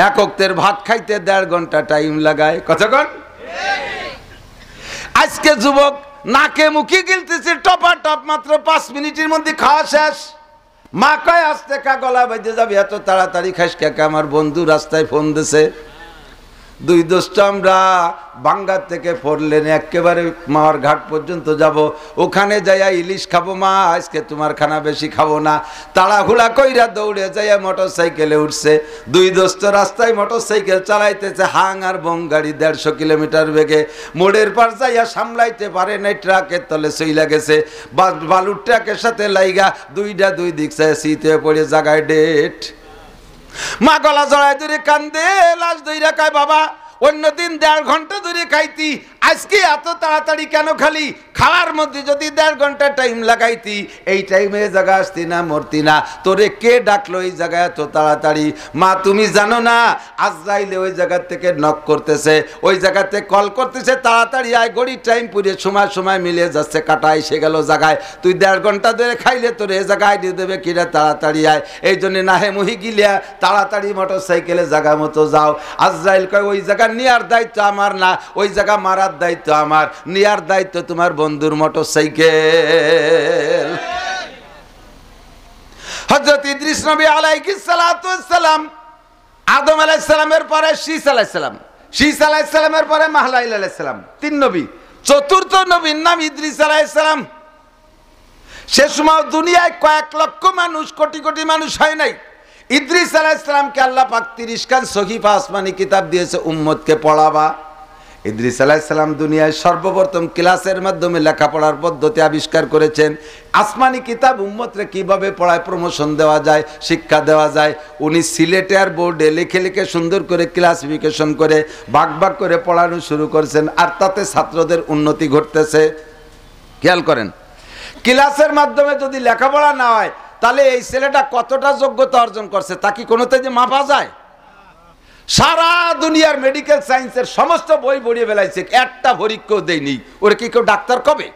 এক ওক্তের ভাত খাইতে 1.5 ঘন্টা টাইম লাগায়। কতক্ষণ? আজকে যুবক নাকে মুখে গিলতেছে টপা টপ, মাত্র 5 মিনিটের মধ্যে খাওয়া শেষ। মা কয় আসতে কা গলা বেঁধে যাবে, এত তাড়াতাড়ি খাস কাকা? আমার বন্ধু রাস্তায় ফোন দিছে, 2 দোস্ত আমরা বাঙ্গার থেকে 4 লেনে একেবারে মাওয়ার ঘাট পর্যন্ত যাব, ওখানে যাইয়া ইলিশ খাবো মা, আজকে তোমার খানা বেশি খাবো না। তাড়াহুড়া কইরা দৌড়ে যাইয়া মোটর সাইকেলে উঠছে। 2 দোস্ত রাস্তায় মোটর সাইকেল চালাইতেছে, হাং আর বং গাড়ি 150 কিলোমিটার বেগে। মোড়ের পার যাইয়া সামলাইতে পারে নাই, ট্রাকের তলে সইলা গেছে। বালুর ট্রাকের সাথে লাইগা 2 দিক চায় শীতে পড়ে জায়গায় ডেট। মা গলা জড়াই ধরে কান্দে, লাশ ধইরা কয় বাবা অন্যদিন 1.5 ঘন্টা ধরে খাইতি, আজকে এত তাড়াতাড়ি কেন খালি? খাওয়ার মধ্যে যদি 1.5 ঘন্টা টাইম লাগাইতি, এই টাইমে জায়গা আসতি না, মরতি না। তোরে কে ডাকলো এই জায়গায় এত তাড়াতাড়ি? মা তুমি জানো না, আজরাইলে ওই জায়গা থেকে নক করতেছে, ওই জায়গাতে কল করতেছে, তাড়াতাড়ি আয়, গড়ির টাইম পুরে সময় মিলে যাচ্ছে, কাটা এসে গেল জায়গায়। তুই 1.5 ঘন্টা ধরে খাইলে তোর এ জায়গায় দিয়ে দেবে কিনা, তাড়াতাড়ি আয়। এই জন্য নাহে মুহি গিলিয়া তাড়াতাড়ি মোটর সাইকেলে জায়গা মতো যাও। আজরাইল কয় ওই জায়গা নেওয়ার দায়িত্ব আমার না, ওই জায়গা মারার দায়িত্ব আমার, নেওয়ার দায়িত্ব তোমার বন্ধুর মোটর সাইকেল। হযরত ইদ্রিস নবী আলাইহিস সালাতু ওয়াস সালাম, আদম আলাইহিস সালামের পরে শীস আলাইহিস সালাম, শীস আলাইহিস সালামের পরে মাহলাইল আলাইহিস সালাম, 3 নবী। চতুর্থ নবীর নাম ইদ্রিস আলাইহিস সালাম। সে সময় দুনিয়ায় কয়েক লক্ষ মানুষ, কোটি কোটি মানুষ হয় নাই। ইদ্রিস আলাইহিস সালামকে আল্লাহ পাক 30 খান সহিফা আসমানি কিতাব দিয়েছে উম্মতকে পড়াবা। ইদ্রিস আলাইহিস সালাম দুনিয়ায় সর্বপ্রথম ক্লাসের মাধ্যমে লেখাপড়ার পদ্ধতি আবিষ্কার করেছেন। আসমানি কিতাব উম্মতরে কিভাবে পড়ায় প্রমোশন দেওয়া যায়, শিক্ষা দেওয়া যায়, উনি সিলেটে আর বোর্ডে লিখে লিখে সুন্দর করে ক্লাসিফিকেশন করে ভাগ ভাগ করে পড়ানো শুরু করেছেন, আর তাতে ছাত্রদের উন্নতি ঘটতেছে। খেয়াল করেন, ক্লাসের মাধ্যমে যদি লেখাপড়া না হয়, তাহলে এই ছেলেটা কতটা যোগ্যতা অর্জন করছে তা কি কোনোতে যে মাপা যায়? সারা দুনিয়ার মেডিকেল সায়েন্সের সমস্ত বই পড়িয়ে ফেলাইছে, একটা পরীক্ষাও দেয়নি। ওরা কি কেউ ডাক্তার কবে?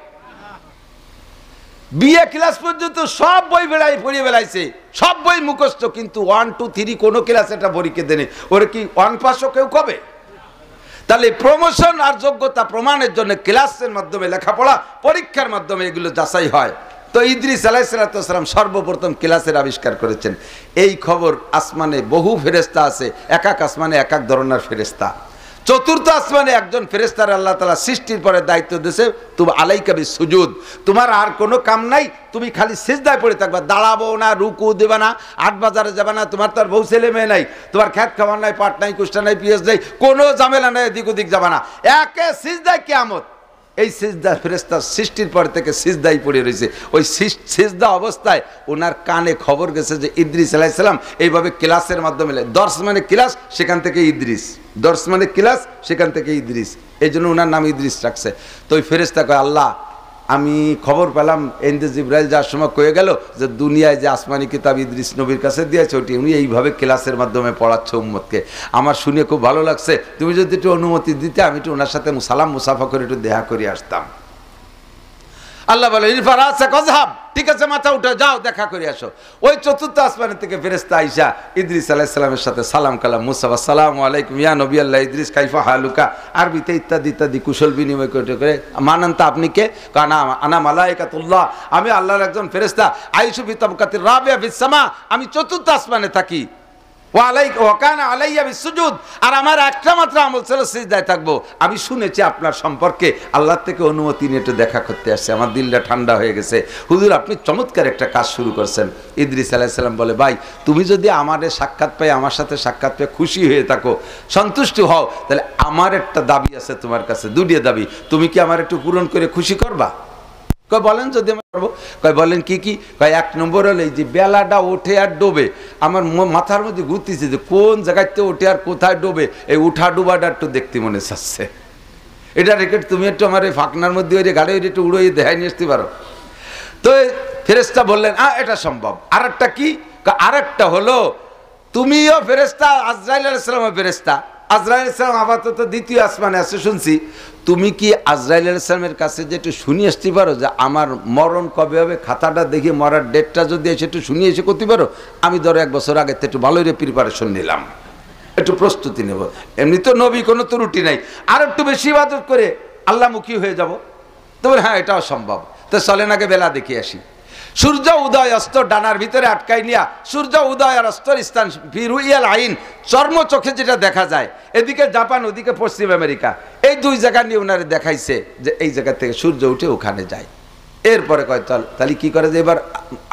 বিএ ক্লাস পর্যন্ত সব বই পড়িয়ে ফেলাইছে, সব বই মুখস্থ, কিন্তু 1, 2, 3 কোনো ক্লাস একটা পরীক্ষা দেয়নি। ওরা কি 1 পাসও কেউ কবে? তাহলে প্রমোশন আর যোগ্যতা প্রমাণের জন্য ক্লাসের মাধ্যমে, লেখাপড়া পরীক্ষার মাধ্যমে এগুলো যাচাই হয়। তো ইদ্রিস আলাইহিস সালাম সর্বপ্রথম ক্লাসের আবিষ্কার করেছেন। এই খবর আসমানে বহু ফেরেশতা আছে, এক এক আসমানে এক এক ধরনের ফেরেশতা। চতুর্থ আসমানে একজন ফেরেশতার আল্লাহ তাআলা সৃষ্টির পরে দায়িত্ব দিয়েছে, তুমি আলাইকা বিসুজুদ, তোমার আর কোনো কাম নাই, তুমি খালি সিজদায় পড়ে থাকবা, দাঁড়াবো না, রুকু দেবে না, 8 বাজারে যাবে না, তোমার তো আর বউ ছেলে মেয়ে নাই, তোমার খ্যাত খাবার নাই, পাট নাই, কুষ্টা নাই, পিএস নাই, কোনো ঝামেলা নাই, এদিক ওদিক যাবে না, একে সিজদায় কিয়ামত। এই সিজদা ফেরেশতা সৃষ্টির পর থেকে সিজদাই পড়ে রয়েছে। ওই সিজদা অবস্থায় ওনার কানে খবর গেছে যে ইদ্রিস আলাইহিস সালাম এইভাবে ক্লাসের মাধ্যমে, দর্শ মানে ক্লাস, সেখান থেকে ইদ্রিস, দর্শ মানে ক্লাস, সেখান থেকে ইদ্রিস, এই জন্য ওনার নাম ইদ্রিস রাখছে। তো ওই ফেরেশতা কয়, আল্লাহ আমি খবর পেলাম এনদে জিবরাইল যাওয়ার সময় কয়ে গেল যে দুনিয়ায় যে আসমানি কিতাব ইদ্রিস নবীর কাছে দিয়েছে, ওটি উনি এইভাবে ক্লাসের মাধ্যমে পড়াচ্ছে উম্মতকে। আমার শুনে খুব ভালো লাগছে, তুমি যদি একটু অনুমতি দিতে আমি একটু ওনার সাথে সালাম মুসাফা করে একটু দেখা করে আসতাম। আল্লাহ বলে, ঠিক আছে, মাথা উঠে যাও, দেখা করে আসো। ওই চতুর্থ আসমানের থেকে ফেরেশতা আইসা ইদ্রিস আলাইহিস সালামের সাথে সালাম কালাম মুসাফা, আসসালামু আলাইকুম ইয়া নবী আল্লাহ ইদ্রিস, কাইফা হালুকা, আরবিতে ইত্যাদি ইত্যাদি কুশল বিনিময় করে। মানান্তা আপনি কে? কানা আনা মালাইকাতুল্লাহ, আমি আল্লাহর একজন ফেরেশতা, আইসু ফি তাবকাতির রাবিয়া ফিস সামা, আমি চতুর্থ আসমানে থাকি। আর আমার একটা মাত্র আমল ছিল সিজদায় থাকবো। আমি শুনেছি আপনার সম্পর্কে, আল্লাহ থেকে অনুমতি নিয়ে একটু দেখা করতে আসছে, আমার দিলটা ঠান্ডা হয়ে গেছে। হুজুর আপনি চমৎকার একটা কাজ শুরু করছেন। ইদ্রিস আলাইহিস সালাম বলে, ভাই তুমি যদি আমাদের সাক্ষাৎ পাই, আমার সাথে সাক্ষাৎ পেয়ে খুশি হয়ে থাকো, সন্তুষ্ট হও, তাহলে আমার একটা দাবি আছে তোমার কাছে, দুটি দাবি, তুমি কি আমার একটু পূরণ করে খুশি করবা? কয় বলেন যদি আমি পারবো। কয় বলেন কি কি? কয় এক নম্বর হলো এই যে বেলাটা ওঠে আর ডোবে, আমার মাথার মধ্যে ঘুরতেছে যে কোন জায়গাতে ওঠে আর কোথায় ডোবে, এই উঠা ডোবাটা একটু দেখতে মনে চাচ্ছে। এটা রেখে তুমি একটু আমার এই ফাঁকনার মধ্যে ওই গাড়ি একটু উড়িয়ে দেখাই নিয়ে আসতে পারো? তো ফেরেশতা বললেন এটা সম্ভব। আর একটা কি? আরেকটা হলো তুমিও ফেরেশতা, আজরাইল আলাইহিস সালামও ফেরেশতা। আজরাইল আলাইহিস সালাম আপাতত দ্বিতীয় আসমানে আছে শুনছি, তুমি কি আজরাইল আলাইহিস সালামের কাছে যে একটু শুনিয়ে আসতে পারো যে আমার মরণ কবে হবে, খাতাটা দেখে মরার ডেটটা যদি এসে একটু শুনিয়ে এসে করতে পারো? আমি ধরো 1 বছর আগে একটু ভালোই প্রিপারেশন নিলাম, একটু প্রস্তুতি নেব, এমনি তো নবী কোনো ত্রুটি নাই, আর একটু বেশি ইবাদত করে আল্লাহমুখী হয়ে যাব। তো বলে হ্যাঁ এটাও সম্ভব। তো চলেন আগে বেলা দেখে আসি। সূর্য উদয় অস্ত ডানার ভিতরে আটকাই নিয়া, সূর্য উদয় আর অস্তর স্থান ফিরুইয়াল আইন, চর্ম চোখে যেটা দেখা যায়, এদিকে জাপান ওদিকে পশ্চিম আমেরিকা, এই 2 জায়গা নিয়ে ওনারে দেখাইছে যে এই জায়গা থেকে সূর্য উঠে ওখানে যায়। এরপরে কয় চল তাহলে কি করে যে এবার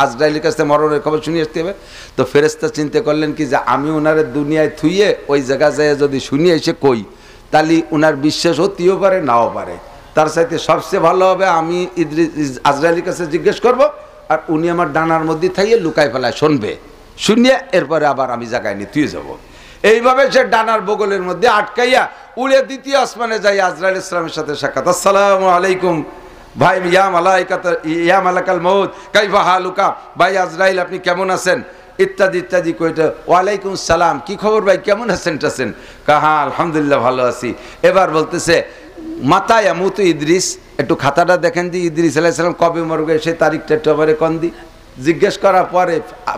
আজরাইলের কাছে মরণের খবর শুনিয়ে আসতে হবে। তো ফেরেশতা চিন্তা করলেন কি যে আমি ওনারে দুনিয়ায় থুইয়ে ওই জায়গা যায় যদি শুনিয়ে এসে কই, তাহলে ওনার বিশ্বাস হতেও পারে নাও পারে, তার সাথে সবচেয়ে ভালো হবে আমি আজরাইলের কাছে জিজ্ঞেস করব, আর উনি আমার ডানার মধ্যে থাইয়ে লুকাই ফেলায় শুনবে, শুনিয়ে এরপরে আবার আমি জায়গায় নিয়ে তুই যাবো। এইভাবে সে ডানার বগলের মধ্যে আটকাইয়া উড়ে দ্বিতীয় আসমানে যাই আজরাইল ইসলামের সাথে সাক্ষাৎ। আসসালামু আলাইকুম ভাই, ইয়া মালাকাল মউত কাইফা হালুকা, ভাই আজরাইল আপনি কেমন আছেন, ইত্যাদি ইত্যাদি কইটা। ওয়ালাইকুম সালাম, কি খবর ভাই, কেমন আছেন টাছেন? হ্যাঁ আলহামদুলিল্লাহ ভালো আছি। এবার বলতেছে মাতায় আমুতু ইদ্রিস, একটু খাতাটা দেখেন দি, ইদ্রিস আলাইহিস সালাম কবে মরবে সেই তারিখটা একটু আবার কন দি। জিজ্ঞেস করার পরে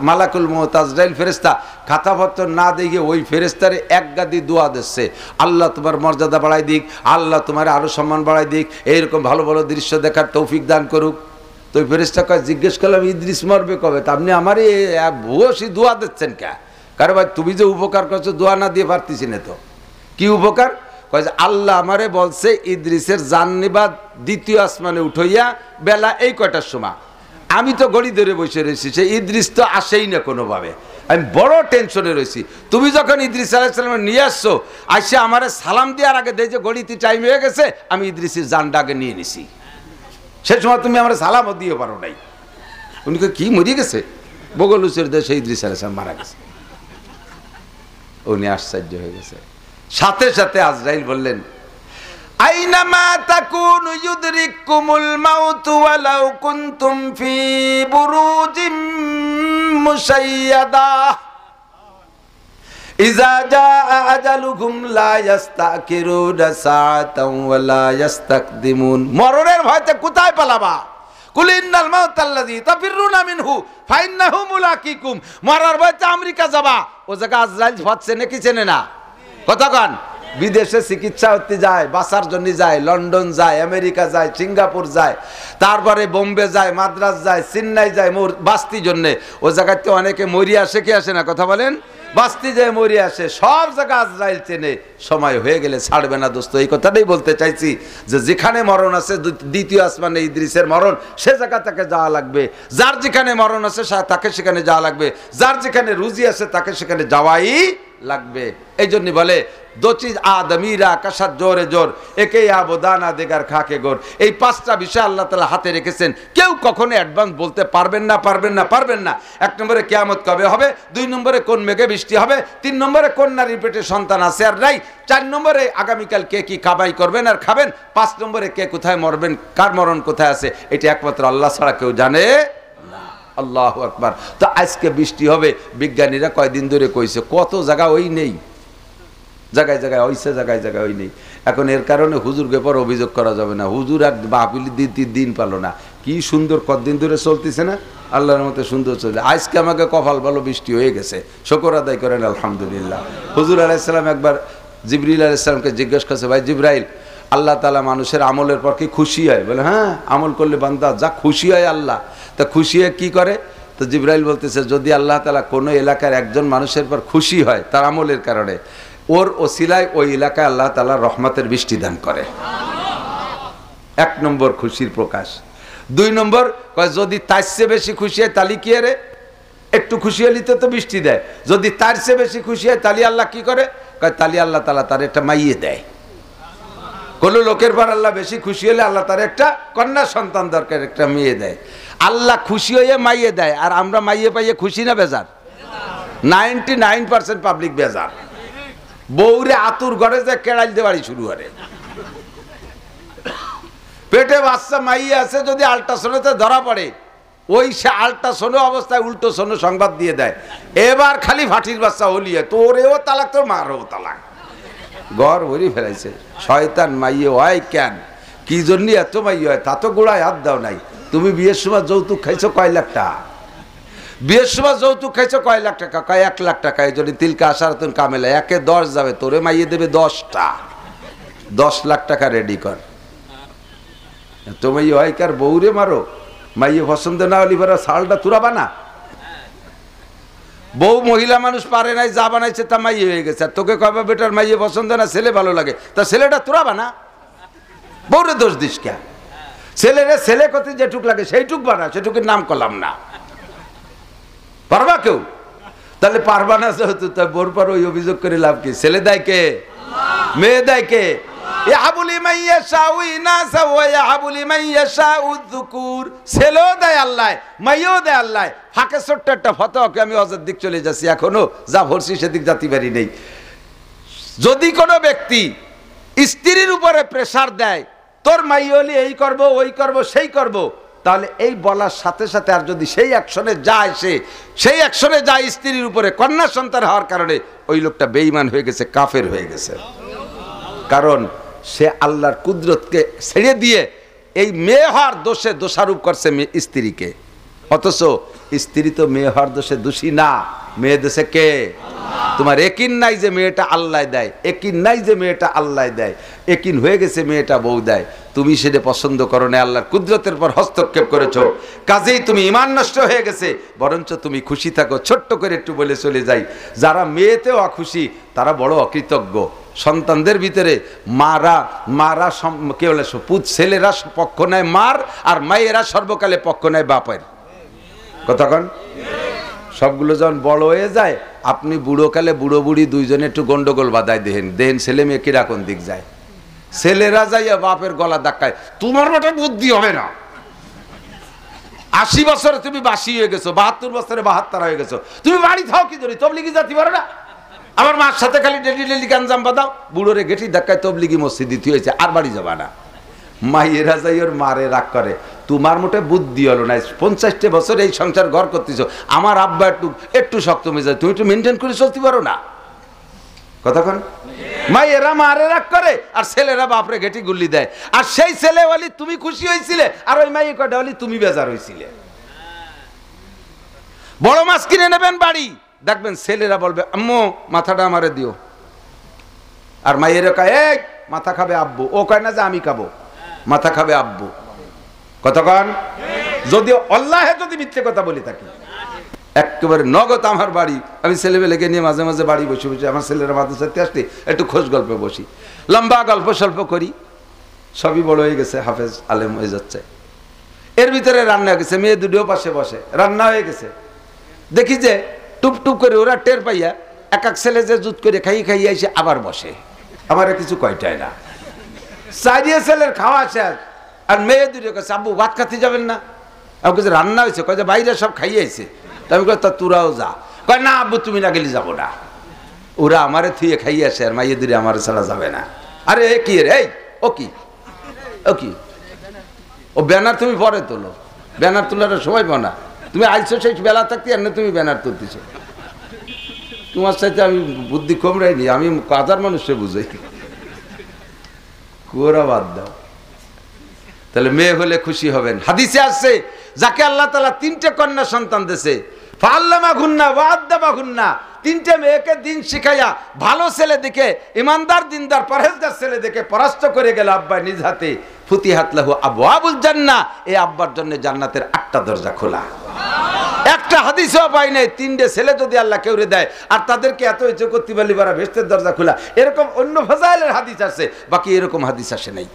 মালাকুল মউত আজরাইল ফেরেশতা খাতাপত্র না দেখে ওই ফেরেশতারে এক গাদি দোয়া দিচ্ছে, আল্লাহ তোমার মর্যাদা বাড়াই দিক, আল্লাহ তোমার আরো সম্মান বাড়াই দিক, এইরকম ভালো ভালো দৃশ্য দেখার তৌফিক দান করুক। তো ওই ফেরেশতা কয় জিজ্ঞেস করলাম ইদ্রিস মরবে কবে, তা আপনি আমার ভূয়সী দোয়া দিচ্ছেন কে? কারণ ভাই তুমি যে উপকার করছো দোয়া না দিয়ে পারতেছি না। তো কি উপকার? কয় যে আল্লাহ আমারে বলছে ইদ্রিসের জান নিবা দ্বিতীয় আসমানে উঠাইয়া বেলা এই কয়টার সময়। আমি তো গড়ি ধরে বসে রয়েছি, সে ইদ্রিস তো আসেই না কোনোভাবে, আমি বড় টেনশনে রয়েছি। তুমি যখন ইদ্রিস আলাইহিস সালাম নিয়ে আসছো, আসে আমারে সালাম দেওয়ার আগে দেখে গড়িতে টাইম হয়ে গেছে, আমি ইদ্রিসের জানটা আগে নিয়ে নিছি, সে সময় তুমি আমার সালামও দিয়ে পারো নাই। উনি কি মরিয়ে গেছে? বগলুচের দেশে ইদ্রিস আলাইহিস সালাম মারা গেছে। উনি আশ্চর্য হয়ে গেছে। সাথে সাথে আজরাইল বললেন আইনামা তাকুনু ইউদরিকুমুল মাউত ওয়ালাউ কুনতুম ফি বুরুজিম মুশাইয়াদা ইযা জাআ আজালুকুম লা ইস্তাকিরুনা সাআতান ওয়া লা ইস্তাকদিমুন। মরণের ভয়তে কোথায় পালাবা? কুল ইন্নাল মাউতাল্লাযী তাফিরুনা মিনহু ফাইন্নাহু মুলাকিকুম। মরার ভয়তে আমেরিকা যাবা, ও জায়গা আজরাইল হচ্ছে নাকি চেনে না? কতক্ষণ বিদেশে চিকিৎসা হতে যায়, বাঁচার জন্য যায়, লন্ডন যায়, আমেরিকা যায়, সিঙ্গাপুর যায়, তারপরে বোম্বে যায়, মাদ্রাস যায়, চেন্নাই যায় বাস্তি জন্যে। ও জায়গাতে অনেকে মরিয়া আসে, কি আসে না কথা বলেন? বাস্তি যায় মরিয়া আসে, সব জায়গা আজরাইল চেনে। সময় হয়ে গেলে ছাড়বে না দোস্ত। এই কথাটাই বলতে চাইছি যে যেখানে মরণ আছে দ্বিতীয় আসমানে ইদ্রিসের মরণ, সে জায়গা তাকে যাওয়া লাগবে। যার যেখানে মরণ আছে তাকে সেখানে যাওয়া লাগবে, যার যেখানে রুজি আছে তাকে সেখানে যাওয়াই লাগবে। এই জন্য বলে দোচি আদমিরা কাসার জোরে জোর একে আবদানা দেগার খাকে গোর। এই 5টা বিষয় আল্লাহ তাআলা হাতে রেখেছেন, কেউ কখনো অ্যাডভান্স বলতে পারবেন না, পারবেন না, পারবেন না। 1 নম্বরে কিয়ামত কবে হবে, 2 নম্বরে কোন মেঘে বৃষ্টি হবে, 3 নম্বরে কোন নারীর পেটে সন্তান আছে আর নাই, 4 নম্বরে আগামীকাল কে কি কামাই করবেন আর খাবেন, 5 নম্বরে কে কোথায় মরবেন, কার মরণ কোথায় আছে, এটা একমাত্র আল্লাহ ছাড়া কেউ জানে না। আল্লাহু আকবার। তো আজকে বৃষ্টি হবে, বিজ্ঞানীরা কয়দিন ধরে কইছে, কত জায়গা ওই নেই, জায়গায় জায়গায় হইছে, জায়গায় জায়গায় ওই নেই। এখন এর কারণে হুজুরকে পর অভিযোগ করা যাবে না, হুজুর আর মাহফিল দিন পালো না। কি সুন্দর কতদিন ধরে চলতেছে না, আল্লাহর মতো সুন্দর চলছে। আজকে আমাকে কপাল ভালো বৃষ্টি হয়ে গেছে, শুকর আদায় করেন আলহামদুলিল্লাহ। হুজুর আলাইহিস সালাম একবার জিবরিল আলাইহিস সালামকে জিজ্ঞেস করছে, ভাই জিবরাইল, আল্লাহ তাআলা মানুষের আমলের পর কি খুশি হয়? বলে হ্যাঁ, আমল করলে বান্দা যা খুশি হয় আল্লাহ। তা খুশি হয়ে কি করে? তো জিবরাইল বলতেছে যদি আল্লাহ তাআলা কোনো এলাকার একজন মানুষের পর খুশি হয় তার আমলের কারণে, ওর ওসিলায় ওই এলাকায় আল্লাহ তাআলা রহমতের বৃষ্টি দান করে। 1 নম্বর খুশির প্রকাশ। 2 নম্বর কয় যদি তার চেয়ে বেশি খুশি হয় তালি কি রে, একটু খুশি হলে তো বৃষ্টি দেয়, যদি তার চেয়ে বেশি খুশি হয় তালি আল্লাহ কি করে, কয় তালি আল্লাহ তাআলা তার একটা মাইয়ে দেয়। কোন লোকের পর আল্লাহ বেশি খুশি হলে আল্লাহ তার একটা কন্যা সন্তান দরকার, একটা মেয়ে দেয়। আল্লাহ খুশি হয়ে মাইয়ে দেয়, আর আমরা মাইয়ে পাইয়ে খুশি না বেজার? 99% পাবলিক বেজার। বউরে আতুর ঘরে যে কেড়াইল দেওয়ারি শুরু করে, পেটে বাচ্চা মাইয়ে আছে, যদি আল্ট্রাসাউন্ডে ধরা পড়ে ওই সে আল্ট্রাসাউন্ড অবস্থায় উল্টো সোনো সংবাদ দিয়ে দেয়, এবার খালি ফাটির বাচ্চা হলিয়ে তোরেও তালাক তোর মারও তালাক। ঘর ভরি ফেলাইছে। শয়তান মাইয়ে হয় কেন, কি জন্য এত মাইয়ে হয়? তা তো গোড়ায় হাত দাও নাই। তুমি বিয়ের সময় যৌতুক খাইছো কয় লাখ টাকা? বিয়ের সময় যৌতুক খাইছো কয় লাখ টাকা? কয় 1 লাখ টাকা। এই জন্য তিলকা আসারাতুন কামেলা, 1-এ 10 যাবে, তোরে মাইয়ে দেবে 10টা। 10 লাখ টাকা রেডি কর। এত মাইয়ে হয় কার? বউরে মারো, মাইয়ে পছন্দ না হলে এবার শালটা তুরাবা না। বউ মহিলা মানুষ পারে নাই, যা বানাইছে তা মাইয়ে হয়ে গেছে। আর তোকে কয়বা বেটার মাইয়ে পছন্দ না, ছেলে ভালো লাগে, তা ছেলেটা তুরাবা না। বউরে দোষ দিস কে? ছেলেরে ছেলে কত যেটুক লাগে সেইটুক বানা, সেটুকের নাম করলাম না। পারবা কেউ? তাহলে পারবা না যেহেতু, তাই বোর পর ওই অভিযোগ করে লাভ কি? ছেলে দেয় কে? মেয়ে দেয় কে? ছেলেও দেয় আল্লাহ, মাইও দেয় আল্লাহ। ফাঁকে ছোট্ট একটা ফতোয়াকে আমি অজের দিক চলে যাচ্ছি, এখনো যা ভরছি সেদিক জাতি পারি নেই। যদি কোনো ব্যক্তি স্ত্রীর উপরে প্রেসার দেয়, তোর মাই হলে এই করব, ওই করব, সেই করব, তাহলে এই বলার সাথে সাথে আর যদি সেই অ্যাকশনে যায়, সেই অ্যাকশনে যায় স্ত্রীর উপরে, কন্যা সন্তান হওয়ার কারণে ওই লোকটা বেঈমান হয়ে গেছে, কাফের হয়ে গেছে। কারণ সে আল্লাহর কুদরতকে ছেড়ে দিয়ে এই মেয়ে হওয়ার দোষে দোষারোপ করছে স্ত্রীকে। অথচ স্ত্রী তো মেয়ে হওয়ার দোষে দোষী না, মেয়ে দোষে কে? তোমার একিন নাই যে মেয়েটা আল্লাহ দেয়, একিন নাই যে মেয়েটা আল্লাহ দেয়, একিন হয়ে গেছে মেয়েটা বউ দেয়। তুমি সেটা পছন্দ করো না, আল্লাহর কুদরতের পর হস্তক্ষেপ করেছো, কাজেই তুমি ঈমান নষ্ট হয়ে গেছে। বরঞ্চ তুমি খুশি থাকো। ছোট্ট করে একটু বলে চলে যাই, যারা মেয়েতেও অখুশি তারা বড় অকৃতজ্ঞ। সন্তানদের ভিতরে মারা কে বলে ছেলেরা পক্ষ নেয় মার, আর মায়েরা সর্বকালে পক্ষ নেয় বাপের। কতক্ষণ সবগুলো যখন বড় হয়ে যায়, আপনি বুড়োকালে বুড়ো বুড়ি দুইজনে একটু গন্ডগোল বাধায় দেহেন ছেলে মেয়ে কিরকম দিক যায়। ছেলেরা যাইয়া বাপের গলা ধাক্কায়, তোমার মতো বুদ্ধি হবে না। 80 বছরে তুমি বাসি হয়ে গেছো, 72 বছরে 72 হয়ে গেছো, তুমি বাড়ি থাও কি জন্য? তবলিগি জাতি পারো না? আমার মার সাথে খালি ডেলি গাঞ্জাম বাদাও, বুড়োরে গেটি ধাক্কায় তবলিগি মসজিদ দিতে হয়েছে, আর বাড়ি যাবা না। মায়েরা যাই ওর মারে রাগ করে, তোমার মোটে বুদ্ধি হলো না, 50টা বছর এই সংসার ঘর করতেছো, আমার আব্বা একটু শক্ত মেজাজ, তুমি একটু মেনটেন করে চলতে পারো না। কতক্ষণ মায়েরা মারে রাগ করে, আর ছেলেরা বাপরে গেটি গুল্লি দেয়। আর সেই ছেলে বলি তুমি খুশি হয়েছিলে, আর ওই মাইয়ে কয়টা বলি তুমি বেজার হয়েছিলে। বড় মাছ কিনে নেবেন বাড়ি, দেখবেন ছেলেরা বলবে আম্মু মাথাটা আমারে দিও, আর মায়েরা কয় এই মাথা খাবে আব্বু। ও কয় না যে আমি খাবো, মাথা খাবে আব্বু। কতক্ষণ যদি আল্লাহে যদি মিথ্যে কথা বলি থাকি, একেবারে নগদ আমার বাড়ি, আমি ছেলেবেলেকে নিয়ে মাঝে মাঝে বাড়ি বসে বসে, আমার ছেলেরা মাদ্রাসাতে আসলে একটু খোঁজ গল্পে বসি, লম্বা গল্প স্বল্প করি। সবই বড় হয়ে গেছে, হাফেজ আলেম হয়ে যাচ্ছে। এর ভিতরে রান্না হয়ে গেছে, মেয়ে দুটোও পাশে বসে, রান্না হয়ে গেছে। দেখি যে টুপ টুপ করে ওরা টের পাইয়া এক এক ছেলে যে জুত করে খাইয়ে এসে আবার বসে, আমার কিছু কয়টায় না। চারিয়ে ছেলের খাওয়া শেষ, আর মেয়ে দুটো কাছে আব্বু ভাত খাতে যাবেন না? আমার কাছে রান্না হয়েছে, কয় যে বাইরে সব খাইয়েছে। আমি কই তা তোরাও যা। কয় না আব্বু তুমি না গেলে যাবো না, ওরা আমারে থুয়ে খাইয়ে আসে, আর মাইয়ে দূরে আমার ছাড়া যাবে না। আরে এ কি রে, এই ও কি ও কি ও ব্যানার তুমি পরে তোলো, ব্যানার তোলার সময় পাও না, তুমি আইছো সেই বেলা থাকতে, আর না তুমি ব্যানার তুলতেছো। তোমার সাথে আমি বুদ্ধি কম রাইনি, আমি কাজার মানুষে বুঝাই, কোরা বাদ দাও। তাহলে মেয়ে হলে খুশি হবেন। হাদিসে আসছে যাকে আল্লাহ তাআলা 3টে কন্যা সন্তান দিয়েছে, ফাআল্লামা গুন্না ওয়াআদ্দাবা গুন্না, 3টে মেয়েকে দিন শিখাইয়া ভালো ছেলে দেখে, ইমানদার দিনদার পরহেজগার ছেলে দেখে পরাস্ত করে গেল আব্বা নিজ হাতে। ফুতিহাত লাহু আবওয়াবুল জান্নাহ, এই আব্বার জন্য জান্নাতের 8টা দরজা খোলা। একটা হাদিসও পাই নাই 3টে ছেলে যদি আল্লাহ কেউরে দেয় আর তাদেরকে এত ইচ্ছে করতে পারলি বারা বেহেশতের দরজা খোলা, এরকম অন্য ফাজাইলের হাদিস আছে, বাকি এরকম হাদিস আসে নাই।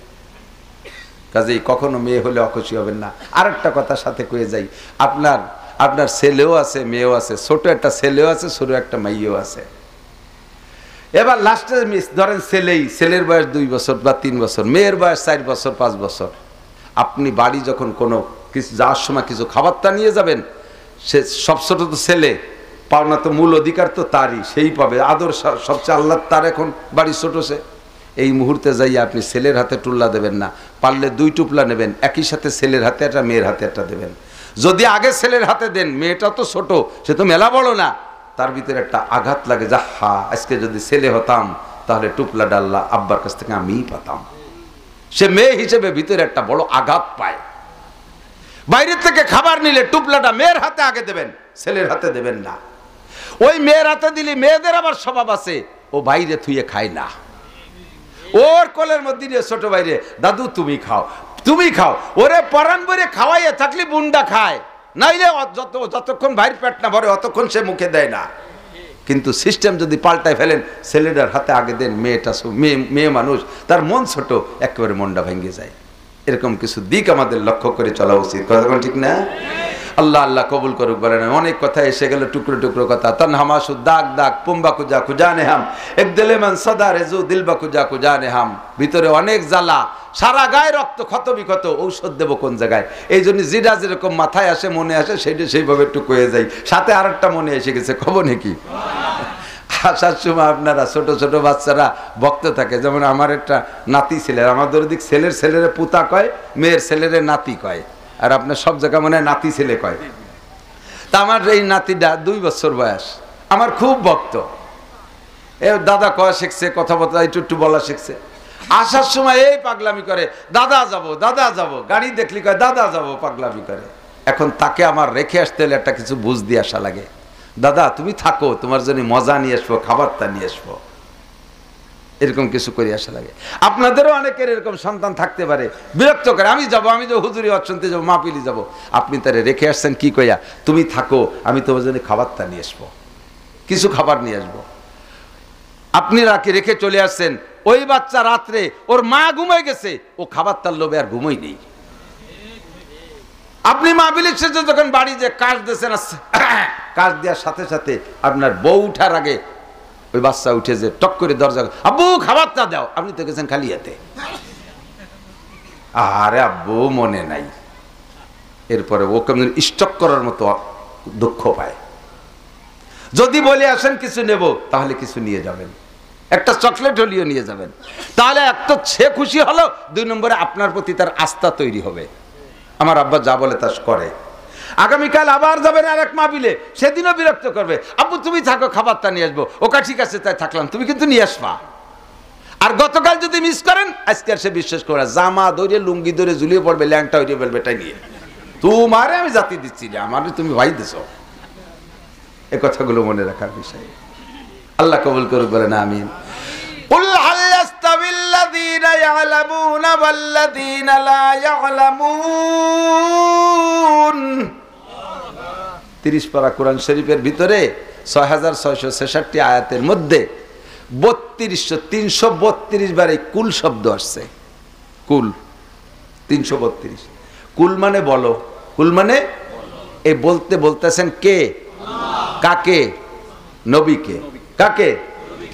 কাজেই কখনো মেয়ে হলে অখুশি হবেন না। আরেকটা কথা সাথে কয়ে যাই, আপনার ছেলেও আছে মেয়েও আছে, ছোট একটা ছেলেও আছে ছোট একটা মেয়েও আছে। এবার লাস্টে ধরেন ছেলের বয়স 2 বছর বা 3 বছর, মেয়ের বয়স 4 বছর 5 বছর। আপনি বাড়ি যখন কোনো কিছু যাওয়ার সময় কিছু খাবারটা নিয়ে যাবেন, সে সব ছোট তো ছেলে, পাওনা তো মূল অধিকার তো তারই, সেই পাবে আদর সবচেয়ে আল্লাহ তার। এখন বাড়ি ছোট সে, এই মুহূর্তে যাইয়া আপনি ছেলের হাতে টুল্লা দেবেন না, পারলে 2 টুপলা নেবেন, একই সাথে ছেলের হাতে একটা মেয়ের হাতে একটা দেবেন। যদি আগে ছেলের হাতে দেন, মেয়েটা তো ছোট, সে তো মেলা বড় না, তার ভিতরে একটা আঘাত লাগে, যা হা আজকে যদি ছেলে হতাম তাহলে টুপলা ডাল্লা আব্বার কাছ থেকে আমিই পাতাম। সে মেয়ে হিসেবে ভিতরে একটা বড় আঘাত পায়। বাইরে থেকে খাবার নিলে টুপলাটা মেয়ের হাতে আগে দেবেন, ছেলের হাতে দেবেন না। ওই মেয়ের হাতে দিলে মেয়েদের আবার স্বভাব আছে, ও বাইরে থুয়ে খায় না, ওর কোলের মধ্যে দিয়ে ছোট বাইরে দাদু তুমি খাও তুমি খাও, ওরে পরান বরে খাওয়াইয়ে থাকলে বুন্ডা খায়, নাইলে যতক্ষণ ভাইয়ের পেট না ভরে অতক্ষণ সে মুখে দেয় না। কিন্তু সিস্টেম যদি পাল্টায় ফেলেন, ছেলেটার হাতে আগে দেন, মেয়েটা মেয়ে মানুষ, তার মন ছোট, একেবারে মনটা ভেঙে যায়। এরকম কিছু দিক আমাদের লক্ষ্য করে চলা উচিত, কথা ঠিক না? আল্লাহ আল্লাহ কবুল করুক। বলেন অনেক কথা এসে গেল, টুকরো টুকরো কথা। তনহামাসু দাগ দাগ পুম্বা কুজা কুজানে হাম এক দিলে মান সদা রেজু দিলবা কুজা কুজানে হাম। ভিতরে অনেক জ্বালা, সারা গায়ে রক্ত, ক্ষত বিক্ষত, ঔষধ দেবো কোন জায়গায়? এই জন্য যেটা যেরকম মাথায় আসে মনে আসে সেইটা সেইভাবে একটু কয়ে যাই। সাথে আরেকটা মনে এসে গেছে, খবর নাকি আসার সময় আপনারা ছোট ছোট বাচ্চারা বক্ত থাকে, যেমন আমার একটা নাতি ছেলে, আমাদের ওদিক ছেলেরে পুতা কয়, মেয়ের ছেলেরে নাতি কয়, আর আপনার সব জায়গায় মনে হয় নাতি ছেলে কয়। তা আমার এই নাতিটা 2 বছর বয়স, আমার খুব ভক্ত, এ দাদা কয়া শিখছে, কথাবার্তা একটু বলা শিখছে। আসার সময় এই পাগলামি করে, দাদা যাব, গাড়ি দেখলি কয় দাদা যাব, পাগলামি করে। এখন তাকে আমার রেখে আসতে হলে একটা কিছু বুঝ দিয়ে আসা লাগে, দাদা তুমি থাকো, তোমার জন্য মজা নিয়ে আসবো, খাবারটা নিয়ে আসবো, এরকম কিছু করে আসা লাগে। আপনাদেরও অনেকের এরকম সন্তান থাকতে পারে, বিরক্ত করে, আমি যাবো হুজুরি অচ্ছন্তে যাবো, মাহফিলি যাবো। আপনি তারে রেখে আসছেন কি কইয়া, তুমি থাকো, আমি তোমার জন্য খাবারটা নিয়ে আসবো, কিছু খাবার নিয়ে আসবো। আপনি রেখে চলে আসছেন, ওই বাচ্চা রাত্রে ওর মা ঘুমাই গেছে, ও খাবারটার লোভে আর ঘুমোই নেই। আপনি মাহফিলি শেষে যখন বাড়ি যে কাজ দিয়েছেন, কাজ দেওয়ার সাথে সাথে আপনার বউ উঠার আগে ওই বাচ্চা উঠে যে টক করে দরজা, আব্বু খাবারটা দাও, আপনি তো গেছেন খালি হাতে। আরে আব্বু মনে নাই, এরপরে ও কেমন স্টক করার মতো দুঃখ পায়। যদি বলে আসেন কিছু নেব, তাহলে কিছু নিয়ে যাবেন, একটা চকলেট হলিও নিয়ে যাবেন, তাহলে এক তো সে খুশি হলো, 2 নম্বরে আপনার প্রতি তার আস্থা তৈরি হবে। আমার আব্বা যা বলে তা করে। আগামীকাল আবার যাবেন আরেক মাহফিলে, সেদিনও বিরক্ত করবে, আব্বু তুমি থাকো, খাবারটা নিয়ে আসবো। ওকা ঠিক আছে তাই থাকলাম, তুমি কিন্তু নিয়ে আসবা। আর গতকাল যদি মিস করেন, আজকে আর সে বিশ্বাস করে, জামা ধরে লুঙ্গি ধরে ঝুলিয়ে পড়বে, ল্যাংটা হইরে ফেলবে, এটাই নিয়ে তোমারে আমি জাতি দিচ্ছি না, আমার তুমি ভাই দিছ। এ কথাগুলো মনে রাখার বিষয়। আল্লাহ কবুল করুক, বলেন আমিন। কুল হাল ইয়াস্তাবিল্লাযীনা ইয়ালামুনা ওয়াল্লাযীনা লা ইয়ালামুন। 30 পারা কোরআন শরীফের ভিতরে 6666 আয়াতের মধ্যে 332 বার এই কুল শব্দ আসছে। কুল 332। কুল মানে বলো, কুল মানে এই বলতে বলতেছেন কে? কাকে? নবীকে। কাকে?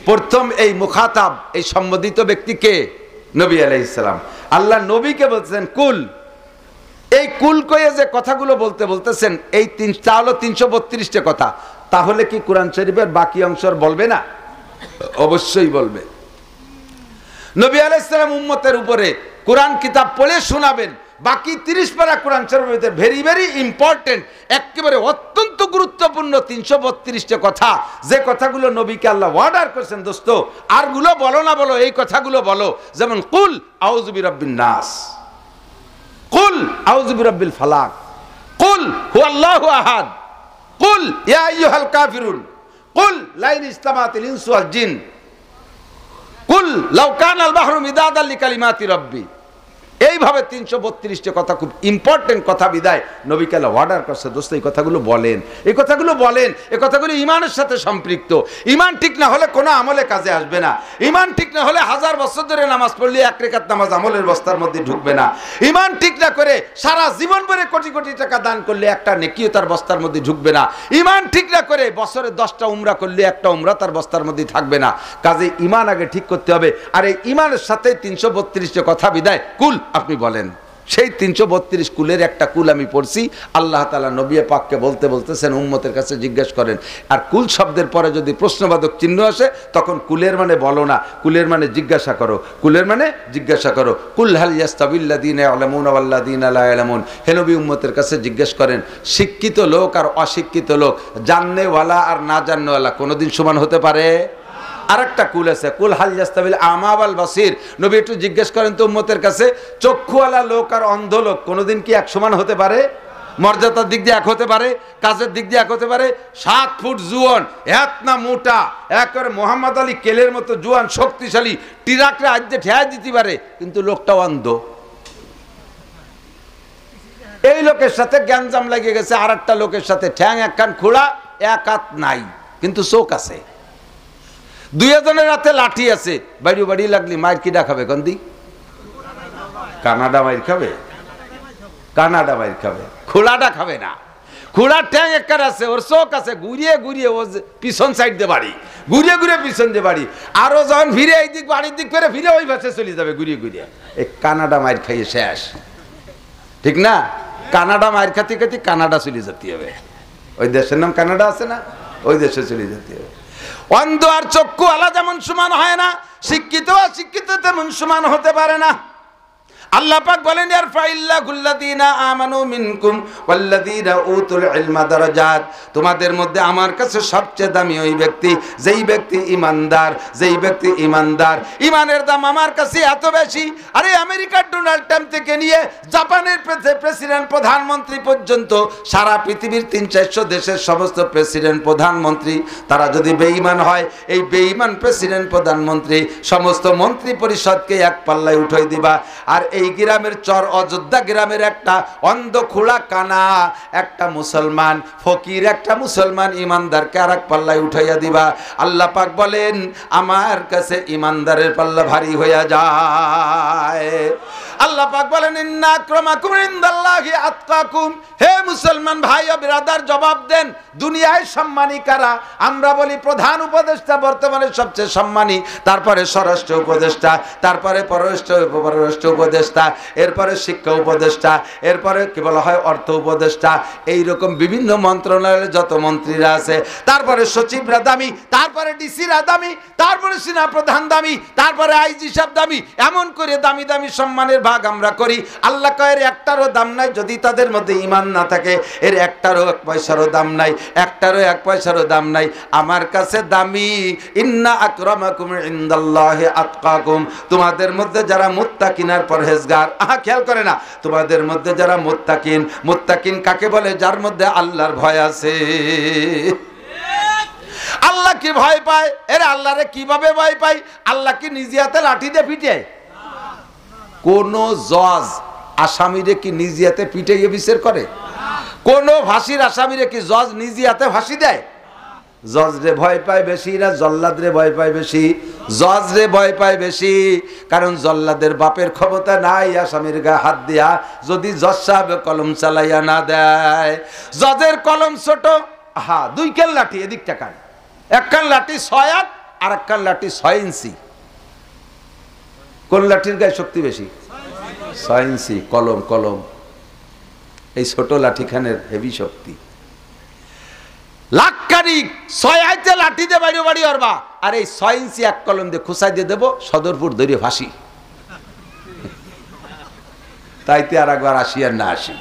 প্রথম এই মুখাতাব, এই সম্বোধিত ব্যক্তি কে? নবী আলাইহিস সালাম। আল্লাহ নবীকে বলতেছেন কুল। এই কুল কয়ে যে কথাগুলো বলতেছেন, এই তাহলে 332টা কথা। তাহলে কি কোরআন শরীফের বাকি অংশ বলবে না? অবশ্যই বলবে। নবী আলাইহিস সালাম উম্মতের উপরে কোরআন কিতাব পড়ে শোনাবেন। বাকি 30 পারা কোরআন শরীফের ভেরি ভেরি ইম্পর্টেন্ট, একেবারে অত্যন্ত গুরুত্বপূর্ণ 332টা কথা, যে কথাগুলো নবীকে আল্লাহ অর্ডার করেছেন, দোস্ত আরগুলো বলো না, বলো এই কথাগুলো বলো। যেমন কুল আউযু বিরাব্বিন নাস, কুল আউযু বিরাব্বিল ফালাক, কুল হুয়াল্লাহু আহাদ, কুল ইয়া আইয়ুহাল কাফিরুন, কুল লাইন ইসতামাতিল ইনসু ওয়াল জিন, কুল লাউ কানাল বাহরু মিদাদাল লিকালিমাতি রাব্বি। এইভাবে 332টি কথা, খুব ইম্পর্টেন্ট কথা বিদায় নবী কালা অর্ডার করছে, দোস্ত এই কথাগুলো বলেন, এই কথাগুলো বলেন, এই কথাগুলো ইমানের সাথে সম্পৃক্ত। ইমান ঠিক না হলে কোনো আমলে কাজে আসবে না। ইমান ঠিক না হলে 1000 বছর ধরে নামাজ পড়লে 1 রাকাত নামাজ আমলের বস্তার মধ্যে ঢুকবে না। ইমান ঠিক না করে সারা জীবন ভরে কোটি কোটি টাকা দান করলে একটা নেকিও তার বস্তার মধ্যে ঢুকবে না। ইমান ঠিক না করে বছরে 10টা উমরা করলে একটা উমরা তার বস্তার মধ্যে থাকবে না। কাজে ইমান আগে ঠিক করতে হবে। আর এই ইমানের সাথে 332টি কথা বিদায় কুল আপনি বলেন। সেই 332 কুলের একটা কুল আমি পড়ছি। আল্লাহ তাআলা নবী পাককে বলতে বলতেছেন উম্মতের কাছে জিজ্ঞেস করেন। আর কুল শব্দের পরে যদি প্রশ্নবাদক চিহ্ন আসে তখন কুলের মানে বলো না, কুলের মানে জিজ্ঞাসা করো, কুলের মানে জিজ্ঞাসা করো। কুল হাল ইয়াস্তাবিল্লাযীনা ইয়ালামুনা ওয়াল্লাযীনা লা ইয়ালামুন। হে নবী উম্মতের কাছে জিজ্ঞেস করেন, শিক্ষিত লোক আর অশিক্ষিত লোক, জাননেওয়ালা আর না জাননেওয়ালা কোনোদিন সমান হতে পারে? আরেকটা কুল আছে, কুল হাল ইয়াস্তাবিল আমা ওয়াল বাসির। নবী একটু জিজ্ঞেস করেন তো উম্মতের কাছে, চক্ষুওয়ালা লোক আর অন্ধ লোক কোনোদিন কি এক সমান হতে পারে? মর্যাদার দিক দিয়ে এক হতে পারে? কাজের দিক দিয়ে এক হতে পারে? 7 ফুট জুয়ান, এত না মোটা, একবারে মোহাম্মদ আলী কেলের মতো জুয়ান, শক্তিশালী, টিরাকরে আজকে ঠেয়া দিতে পারে, কিন্তু লোকটাও অন্ধ। এই লোকের সাথে গ্যাঞ্জাম লেগে গেছে আর একটা লোকের সাথে, ঠ্যাং এক কান খোড়া, এক হাত নাই, কিন্তু চোখ আছে। দুইজনের হাতে লাঠি আছে, বাড়ি বাড়ি লাগলি মায়ের কিডা খাবে? গন্দি কানাডা মায়ের খাবে, কানাডা মায়ের খাবে, খোলাটা খাবে না। খোলার ঠ্যাং একবার আছে, ওর চোখ আছে, ঘুরিয়ে ঘুরিয়ে ও পিছন সাইড দিয়ে বাড়ি, ঘুরিয়ে ঘুরিয়ে পিছন দিয়ে বাড়ি, আরো যখন ফিরে এই দিক বাড়ির দিক করে ফিরে ওই ভাষে চলে যাবে ঘুরিয়ে ঘুরিয়ে। এই কানাডা মায়ের খাইয়ে শেষ, ঠিক না? কানাডা মায়ের খাতে খাতে কানাডা চলে যেতে হবে। ওই দেশের নাম কানাডা আছে না, ওই দেশে চলে যেতে হবে। অন্ধ আর চক্ষু আলা যেমন সমান হয় না, শিক্ষিত আর শিক্ষিত তেমন সমান হতে পারে না। আল্লাহ পাক বলেন ইয়ারফাইল্লাহুল্লাযীনা আমানু মিনকুম ওয়াল্লাযীনা উতুল ইলমা দারাজাত। তোমাদের মধ্যে আমার কাছে সবচেয়ে দামি ওই ব্যক্তি যেই ব্যক্তি ঈমানদার, যেই ব্যক্তি ঈমানদার। ঈমানের দাম আমার কাছে এত বেশি, আরে আমেরিকার ডোনাল্ড ট্রাম্প থেকে নিয়ে জাপানের প্রেসিডেন্ট প্রধানমন্ত্রী পর্যন্ত সারা পৃথিবীর 300-400 দেশের সমস্ত প্রেসিডেন্ট প্রধানমন্ত্রী তারা যদি বেঈমান হয়, এই বেঈমান প্রেসিডেন্ট প্রধানমন্ত্রী সমস্ত মন্ত্রী পরিষদকে এক পাল্লায় উঠাই দিবা। আর এই গ্রামের চর অযোধ্যা গ্রামের একটা অন্ধ খোলা কানা একটা মুসলমান ফকির, একটা মুসলমান ইমানদারকে আর এক পাল্লায় উঠাইয়া দিবা। আল্লাহ পাক বলেন আমার কাছে ইমানদারের পাল্লা ভারী হইয়া যায়। আল্লাহ পাক বলেন ইন্না আক্রামাকুম ইনদাল্লাহি আতকাকুম। হে মুসলমান ভাই ও বিরাদার, জবাব দেন দুনিয়ায় সম্মানী কারা? আমরা বলি প্রধান উপদেষ্টা বর্তমানে সবচেয়ে সম্মানী, তারপরে স্বরাষ্ট্র উপদেষ্টা, তারপরে পররাষ্ট্র উপদেষ্টা, এরপরে শিক্ষা উপদেষ্টা, এরপরে কি বলা হয় অর্থ উপদেষ্টা, এইরকম বিভিন্ন মন্ত্রণালয়ের যত মন্ত্রীরা আছে, তারপরে সচিবরা দামি, তারপরে ডিসিরা দামি, তারপরে সেনা প্রধান দামি, তারপরে আইজি সাহেব দামি, এমন করে দামি দামি সম্মানের ভাগ আমরা করি। আল্লাহ কয়ের একটারও দাম নাই যদি তাদের মধ্যে ঈমান না থাকে, এর একটারও 1 পয়সারও দাম নাই, একটারও 1 পয়সারও দাম নাই। আমার কাছে দামি ইন্না আকরামাকুম ইনদাল্লাহি আতকাকুম। তোমাদের মধ্যে যারা মুত্তাকিন আর পরহেজগার, খেয়াল করে না, তোমাদের মধ্যে যারা মুত্তাকিন, মুত্তাকিন কাকে বলে? যার মধ্যে আল্লাহর ভয় আছে। আল্লাহ কি ভয় পায়? এরা আল্লাহরে কিভাবে ভয় পায়? আল্লাহ কি নিজে হাতে লাঠি দিয়ে পিটে? কোন জজ আসামিরে কি নিজে হাতে পিটাইয়ে বিচার করে? কোন ফাঁসির আসামিরে কি জজ নিজে হাতে ফাঁসি দেয়? জজ রে ভয় পায় বেশি না জল্লাদ রে ভয় পায় বেশি? জজ রে ভয় পায় বেশি, কারণ জল্লাদের বাপের ক্ষমতা নাই আসামির গায়ে হাত দিয়া যদি জজ সাহেব কলম চালাইয়া না দেয়। জজের কলম ছোট, 2 কান লাঠি, এদিক টাকায় 1 কান লাঠি 6 হাত আর 1 কান লাঠি 6 ইঞ্চি। কোন লাঠির গায়ে শক্তি বেশি? 6 ইঞ্চি কলম। কলম এই ছোট লাঠিখানের হেভি শক্তি। লাখখানি 6 হাতে লাঠি দিয়ে বাড়ি বাড়ি অরবা, আর এই 6 ইঞ্চি 1 কলম দিয়ে খুসাই দিয়ে দেবো, সদরপুর ধরে ফাঁসি। তাইতে আর একবার আসি আর না আসি,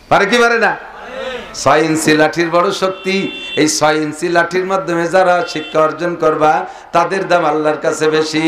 পারে কি পারে না? 6 ইঞ্চি লাঠির বড় শক্তি। এই 6 ইঞ্চি লাঠির মাধ্যমে যারা শিক্ষা অর্জন করবা তাদের দাম আল্লাহর কাছে বেশি।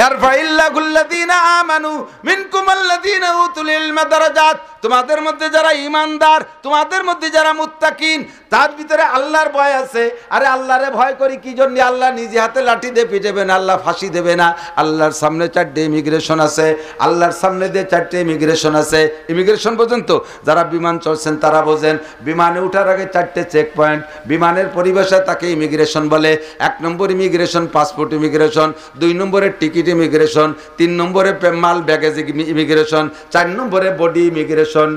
ইয়ারফাইল্লাহুল্লাযীনা আমানু মিনকুমাল্লাযীনা উতুল ইলমা দারাজাত, তোমাদের মধ্যে যারা ঈমানদার, তোমাদের মধ্যে যারা মুত্তাকিন, তার ভিতরে আল্লাহর ভয় আছে। আরে আল্লাহরে ভয় করি কি জন্য? আল্লাহ নিজে হাতে লাঠি দিয়ে পিটাবে না, আল্লাহ ফাঁসি দেবে না। আল্লাহর সামনে 4টে ইমিগ্রেশন আছে, আল্লাহর সামনে দিয়ে 4টে ইমিগ্রেশন আছে। ইমিগ্রেশন পর্যন্ত যারা বিমান চলছেন তারা বোঝেন, বিমানে ওঠার আগে 4টে চেক পয়েন্ট। বিমানের পরিভাষায় তাকে ইমিগ্রেশন বলে। 1 নম্বর ইমিগ্রেশন পাসপোর্ট ইমিগ্রেশন, 2 নম্বরে টিকিট ইমিগ্রেশন, 3 নম্বরে মাল ব্যাগেজ ইমিগ্রেশন, 4 নম্বরে বডি ইমিগ্রেশন।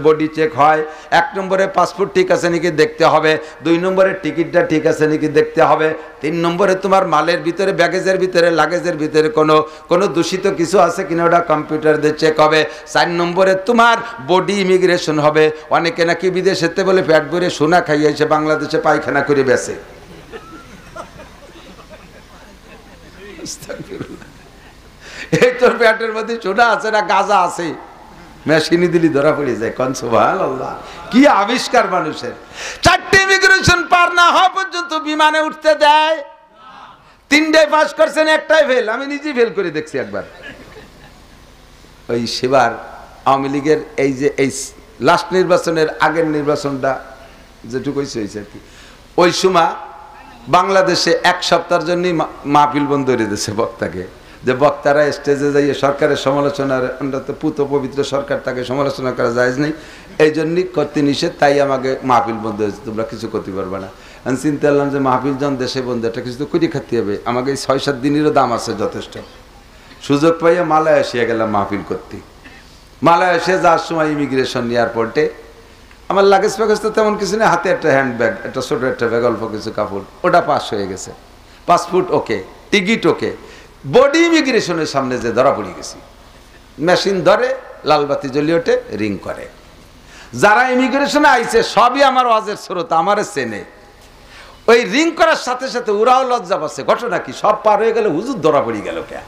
বডি চেক হয়। 1 নম্বরে পাসপোর্ট ঠিক আছে নাকি দেখতে হবে, 2 নম্বরে টিকিটটা ঠিক আছে নাকি দেখতে হবে, 3 নম্বরে তোমার মালের ভিতরে, ব্যাগেজের ভিতরে, লাগেজের ভিতরে কোনো দূষিত কিছু আছে কিনা ওটা কম্পিউটার দিয়ে চেক হবে। 4 নম্বরে তোমার বডি ইমিগ্রেশন হবে। অনেকে নাকি বিদেশেতে বলে পেট ভরে সোনা খাইয়ে এসে বাংলাদেশে পায়খানা করে বেছে। এই তোর পেটের মধ্যে সোনা আছে না গাঁজা আছে, মেশিনি দিলি ধরা পড়ে যায়। কোন সুবহানাল্লাহ, কি আবিষ্কার মানুষের! 4টে ইমিগ্রেশন পার না হওয়া পর্যন্ত বিমানে উঠতে দেয়। 3টায় পাস করছেন, 1টায় ফেল। আমি নিজেই ফেল করে দেখছি একবার। ওই সেবার আওয়ামী লীগের এই যে এই লাস্ট নির্বাচনের আগের নির্বাচনটা যেটুকু হয়েছে আর কি, ওই সময় বাংলাদেশে 1 সপ্তাহের জন্যই মাহফিল বন্ধ করে দিয়েছে বক্তাকে। যে বক্তারা স্টেজে যাইয়ে সরকারের সমালোচনার, তো পুত পবিত্র সরকার, তাকে সমালোচনা করা যায় নেই, এই জন্যই করতে নিষেধ। তাই আমাকে মাহফিল বন্ধ হয়েছে, তোমরা কিছু করতে পারবে না। আমি চিন্তা করলাম যে মাহফিল যখন দেশে বন্ধ, একটা কিছু তো করে খাতে হবে। আমাকে এই 6-7 দিনেরও দাম আছে যথেষ্ট। সুযোগ পাইয়া মালয়েশিয়া গেলাম মাহফিল করতে। মালয়েশিয়া যাওয়ার সময় ইমিগ্রেশন এয়ারপোর্টে আমার লাগেজ ফ্যাগেজ তো তেমন কিছু নেই, হাতে একটা হ্যান্ড ব্যাগ, একটা ছোটো একটা ব্যাগ, অল্প কিছু কাপড়, ওটা পাস হয়ে গেছে। পাসপোর্ট ওকে, টিকিট ওকে। বডি ইমিগ্রেশনের সামনে যে ধরা পড়ে গেছি, মেশিন ধরে, লালবাতি জ্বলিয়ে ওঠে, রিং করে। যারা ইমিগ্রেশনে আইছে সবই আমার ওয়াজের শ্রোতা, আমারে চেনে। ওই রিং করার সাথে সাথে ওরাও লজ্জা পাচ্ছে। ঘটনা কি? সব পার হয়ে গেলে হুজুর ধরা পড়ে গেল কে?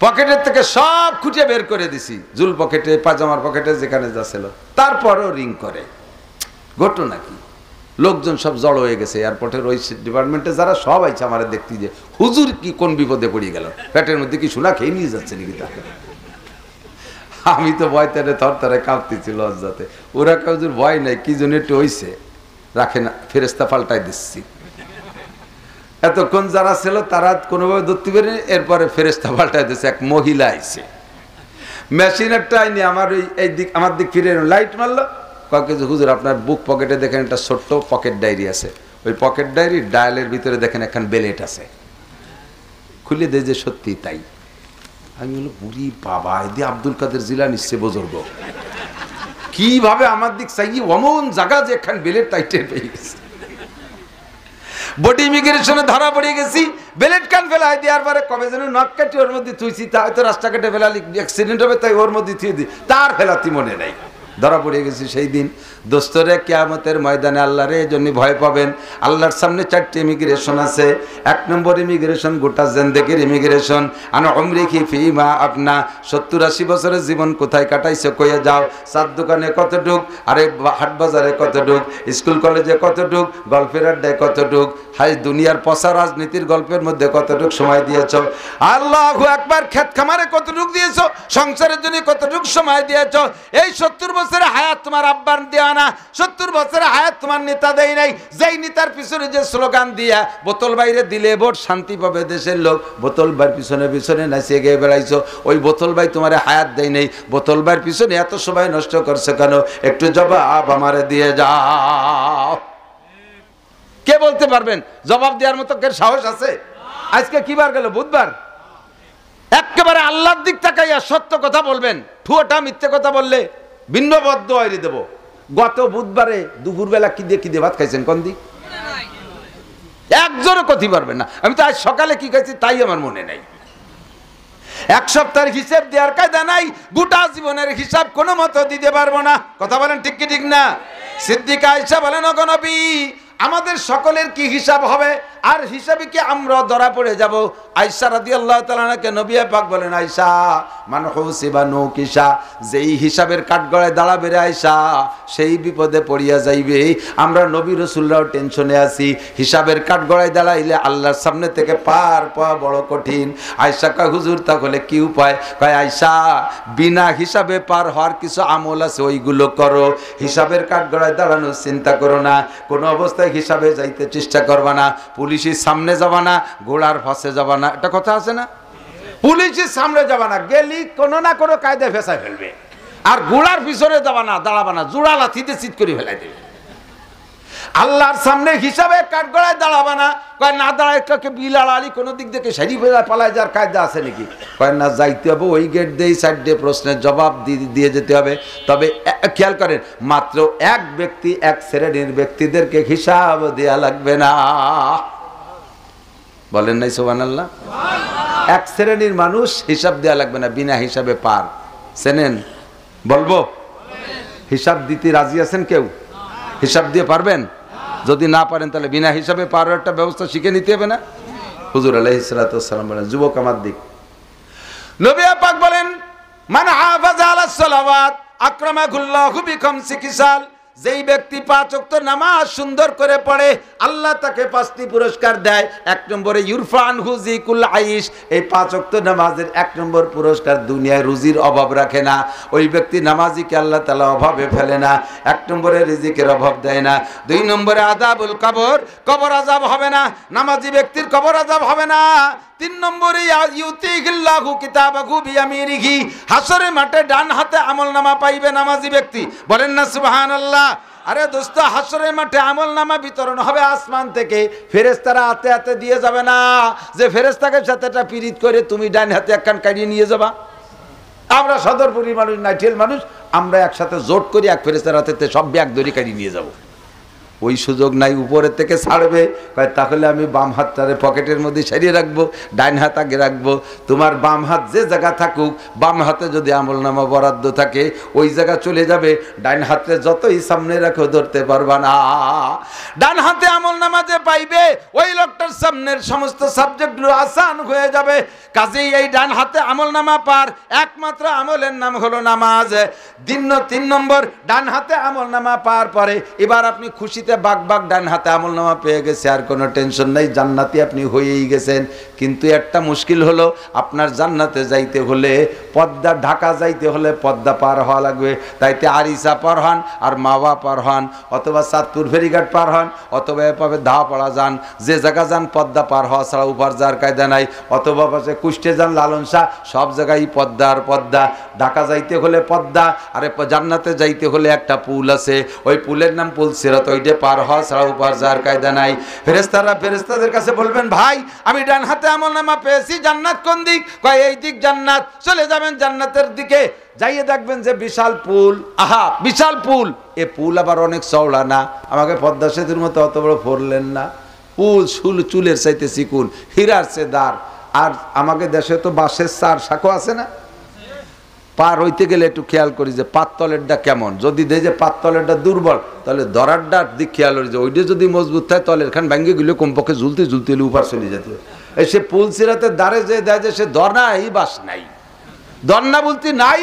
পকেটের থেকে সব খুঁজে বের করে দিছি, জুল পকেটে, পাজামার পকেটে, যেখানে যা ছিল। তারপরেও রিং করে। ঘটনা কি? লোকজন সব জড়ো হয়ে গেছে এয়ারপোর্টের ওই ডিপার্টমেন্টে যারা, সব আইছে আমার দেখতে, যে হুজুর কি কোন বিপদে পড়ে গেল, পেটের মধ্যে কি সোনা খেয়ে নিয়ে যাচ্ছে নাকি তাকে। আমি তো ভয় তারে থরথরে কাঁপতেছি লজ্জাতে। ওরা হুজুর ভয় নাই, কি জন্য একটু হইছে, রাখে না, ফেরেস্তা পাল্টাই দিচ্ছি। এতক্ষণ যারা ছিল তারা কোনোভাবে ধরতে পারেনি, এরপরে ফেরেস্তা পাল্টাই দিচ্ছে। এক মহিলা আইছে, মেশিন একটা আইনি আমার এই দিক, আমার দিক ফিরে লাইট মারলো। কয়েক হুজুর আপনার বুক পকেটে দেখেন একটা ছোট্ট পকেট ডায়েরি আছে, ওই পকেট ডায়েরি ডায়ালের ভিতরে দেখেন একখান বেলেট আছে। খুলে দিয়ে যে সত্যি তাই। আমি বললো বুড়ি বাবা, এদি আব্দুল কাদের জিলানী সে বুজুর্গ, কিভাবে আমার দিক চাই অমন জায়গা যে একখান বেলেট তাই টের পেয়ে গেছে। বডি ইমিগ্রেশনে ধরা পড়ে গেছি। বেলেট কান ফেলাই দেওয়ার পরে কবে যেন নখ কাটি ওর মধ্যে থুইছি, তা হয়তো রাস্তাঘাটে ফেলালি অ্যাক্সিডেন্ট হবে, তাই ওর মধ্যে থুয়ে দিই, তার ফেলাতি মনে নাই। ধরা পড়ে গেছি সেই দিন। দোস্তরে কিয়ামতের ময়দানে আল্লাহরে এই জন্য ভয় পাবেন। আল্লাহর সামনে 4টে ইমিগ্রেশন আছে। 1 নম্বর ইমিগ্রেশন গোটা জিন্দেগির ইমিগ্রেশন। আন উমরিকি ফিমা আপনা, 70-80 বছরের জীবন কোথায় কাটাইছো কইয়া যাও। চার দোকানে কতটুক, আরে হাট বাজারে কতটুক, স্কুল কলেজে কতটুক, গল্পের আড্ডায় কতটুক, হাই দুনিয়ার পচা রাজনীতির গল্পের মধ্যে কতটুক সময় দিয়েছ। আল্লাহু আকবার। ক্ষেত খামারে কতটুক দিয়েছ, সংসারের জন্য কতটুক সময় দিয়েছ। এই 70 বছরের হায়াত তোমার আব্বার দেওয়া না, 70 বছরের হায়াত তোমার নেতা দেয় নাই। যেই নেতার পিছনে যে স্লোগান দিয়া বোতল বাইরে দিলে ভোট শান্তি পাবে দেশের লোক, বোতল বাইর পিছনে পিছনে নাচিয়ে গিয়ে বেড়াইছো, ওই বোতল বাই তোমার হায়াত দেয় নেই। বোতল বাইর পিছনে এত সময় নষ্ট করছে কেন? একটু জবাব আমারে দিয়ে যাও। কে বলতে পারবেন? জবাব দেওয়ার মতো কে সাহস আছে? আজকে কি বার গেল? বুধবার। একেবারে আল্লাহর দিক তাকাইয়া সত্য কথা বলবেন। ঠুয়োটা মিথ্যে কথা বললে ভিন্ন বদ্ধ হয়ে দেব। গত বুধবারে দুপুরবেলা কি দিয়ে ভাত খাইছেন? কোন দিক একজনও কথি পারবেন না। আমি তো আজ সকালে কি খাইছি তাই আমার মনে নাই। 1 সপ্তাহের হিসাব দেওয়ার কায়দা নাই, গোটা জীবনের হিসাব কোনো মতো দিতে পারবো না। কথা বলেন ঠিক কি ঠিক না? সিদ্দিকা আয়েশা বলেন, ওগো নবী আমাদের সকলের কি হিসাব হবে, আর হিসাবে কি আমরা ধরা পড়ে যাব। আয়েশা রাদিয়াল্লাহু তাআলা আনহাকে নবী পাক বলেন, আয়েশা মান হুসিবা নুকিসা, যেই হিসাবের কাঠগড়ায় দাঁড়াবে রে আয়েশা, সেই বিপদে পড়িয়া যাইবে। আমরা নবী রাসূলরাও টেনশনে আছি, হিসাবের কাঠগড়ায় দাঁড়াইলে আল্লাহর সামনে থেকে পার পাওয়া বড় কঠিন। আয়েশা কয়, হুজুর তাহলে কি উপায়? কয়, আয়েশা বিনা হিসাবে পার হওয়ার কিছু আমল আছে, ওইগুলো করো, হিসাবের কাঠগড়ায় দাঁড়ানোর চিন্তা করো না, কোনো অবস্থায় হিসাবে যাইতে চেষ্টা করবা না, পুলিশের সামনে যাবা না, ঘোড়ার ফাঁসে যাবা না, এটা কথা আছে না? পুলিশের সামনে যাবা না, গেলি কোনো না কোনো কায়দায় ফেসায় ফেলবে, আর ঘোড়ার পিছনে যাবা না, দাঁড়াবা না, জোড়া লাথিতে চিৎ করে ফেলাই দেবে। আল্লাহর সামনে হিসাবে কাঠগড়ায় দাঁড়াবা না। কয় না দাঁড়ায় কাকে বিলাড়ালি কোনো দিক থেকে সারি ফেলা পালায় যার কায়দা আছে নাকি? কয় না, যাইতে হবে ওই গেট দিয়েই সাইডে প্রশ্নের জবাব দিয়ে যেতে হবে। তবে খেয়াল করেন, মাত্র এক ব্যক্তি, এক শ্রেণীর ব্যক্তিদেরকে হিসাব দেয়া লাগবে না। বলেন নাই সুবহানাল্লাহ? এক শ্রেণীর মানুষ হিসাব দেয়া লাগবে না, বিনা হিসাবে পার। চেনেন? বলবো হিসাব দিতে রাজি আছেন কেউ? হিসাব দিয়ে পারবেন? যদি না পারেন তাহলে বিনা হিসাবে পারার একটা ব্যবস্থা শিখে নিতে হবে না? হুজুর আলাইহিস সালাতু ওয়াস সালাম বলেন, যুবক আমার দিক, নবী পাক বলেন, মান হাফাযা আলাস সালাওয়াত আকরামাহুল্লাহু বিখামসি কিসাল, যেই ব্যক্তি 5 ওয়াক্ত নামাজ সুন্দর করে পড়ে আল্লাহ তাকে 5টি পুরস্কার দেয়। 1 নম্বরে ইউরফা আনহু যিকুল আইশ, এই 5 ওয়াক্ত নামাজের 1 নম্বর পুরস্কার, দুনিয়ায় রুজির অভাব রাখে না, ওই ব্যক্তি নামাজিকে আল্লাহ তাআলা অভাবে ফেলে না, 1 নম্বরে রিজিকের অভাব দেয় না। 2 নম্বরে আযাবুল কবর, কবর আযাব হবে না, নামাজি ব্যক্তির কবর আযাব হবে না। 3 নম্বরে ইউতিহিল্লাহু কিতাবাহু বিয়ামিনিহি, হাসরের মাঠে ডান হাতে আমলনামা পাইবে নামাজি ব্যক্তি। বলেন না সুবহানাল্লাহ? আরে দোস্ত, হাসরের মাঠে আমলনামা বিতরণ হবে আসমান থেকে, ফেরেশতারা হাতে হাতে দিয়ে যাবে না, যে ফেরেশতাকে সাথে একটা পিরিত করে তুমি ডান হাতে একখান কাটিয়ে নিয়ে যাবা। আমরা সদরপুরি মানুষ, নাইটেল মানুষ, আমরা একসাথে জোট করি এক ফেরেশতার হাতে সব ব্যাগ দড়ি কাটিয়ে নিয়ে যাব। ওই সুযোগ নাই, উপরের থেকে ছাড়বে। তাহলে আমি বাম হাতটারে পকেটের মধ্যে সারিয়ে রাখবো, ডাইন হাত আগে রাখবো। তোমার বাম হাত যে জায়গা থাকুক, বাম হাতে যদি আমলনামা বরাদ্দ থাকে ওই জায়গা চলে যাবে, ডাইন হাতে যতই সামনে রাখো ধরতে পারবা না। ডান হাতে আমলনামা যে পাইবে ওই লোকটার সামনের সমস্ত সাবজেক্টগুলো আসান হয়ে যাবে। কাজেই এই ডান হাতে আমলনামা পার একমাত্র আমলের নাম হলো নামাজ। 3 নম্বর, ডান হাতে আমলনামা পার পরে এবার আপনি খুশিতে বাগ বাগ ডান হাতে আমলনামা পেয়ে গেছে, আর কোনো টেনশন নাই, জান্নাতি আপনি হয়েই গেছেন। কিন্তু একটা মুশকিল হলো, আপনার জান্নাতে যাইতে হলে, পদ্মা ঢাকা যাইতে হলে পদ্মা পার হওয়া লাগবে। তাইতে আরিসা পার হন, আর মাওয়া পার হন, অথবা চাঁদপুর ফেরিঘাট পার হন, অথবা এভাবে ধাপাড়া যান, যে জায়গা যান পদ্মা পার হওয়া ছাড়া উপার যাওয়ার কায়দা নাই। অথবা পাশে কুষ্টে যান, লালন শাহ, সব জায়গায় পদ্মা আর পদ্মা। ঢাকা যাইতে হলে পদ্মা, আর জান্নাতে যাইতে হলে একটা পুল আছে, ওই পুলের নাম পুল সিরাত, ওইটা পার হওয়া ছাড়া উপার যাওয়ার কায়দা নাই। ফেরেশতারা ফেরেশতাদের কাছে বলবেন, ভাই আমি ডান হাতে আমলনামা পেয়েছি, জান্নাত কোন দিক? কয় এই দিক জান্নাত। চলে যাবেন জান্নাতের দিকে, যাইয়ে দেখবেন যে বিশাল পুল। আহা, বিশাল পুল! এ পুল আবার অনেক চওড়া না, আমাকে পদ্মা সেতুর মতো অত বড় ফোরলেন না। পুল চুলের চাইতে চিকুন, হীরার চেয়ে দাঁড়। আর আমাকে দেশে তো বাঁশের 4 শাখা আছে না, পার হইতে গেলে একটু খেয়াল করি যে পাততলেরটা কেমন। যদি দেখে যে পাততলেরটা দুর্বল, তাহলে দরারটার দিক খেয়াল করি যে ওইটা যদি মজবুত থাকে তাহলে এখান ভেঙে গেলে কমপক্ষে ঝুলতে ঝুলতে এলে উপার চলে যেতে। সে পুল সিরাতে দাঁড়ে যে দেয় যে সে দরনা, এই বাস নাই, দরনা বলতে নাই,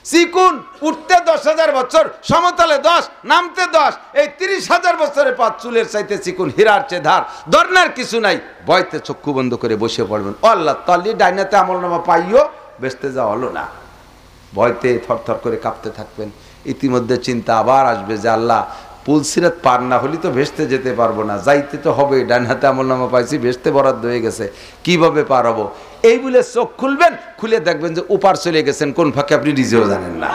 চিকুন, উঠতে 10,000 বছর, সমতলে 10, নামতে 10, এই 30,000 বছরের পথ, চুলের চাইতে চিকুন, হীরার চেয়ে ধার, দরনার কিছু নাই। ভয়তে চক্ষু বন্ধ করে বসে পড়বেন, আল্লাহ তালি ডাইনাতে আমলনামা পাইও, বেচতে যাওয়া হলো না। ভয়তে থরথর করে কাঁপতে থাকবেন। ইতিমধ্যে চিন্তা আবার আসবে যে আল্লাহ, পুলসিরাত পার না হলে তো ভেস্তে যেতে পারবো না, যাইতে তো হবে, ডান হাতে আমলনামা পাইছি, ভেস্তে বরাদ্দ হয়ে গেছে, কিভাবে পার হবো? এই বলে চোখ খুলবেন, খুলে দেখবেন যে উপার চলে গেছেন, কোন ফাঁকে আপনি নিজেও জানেন না।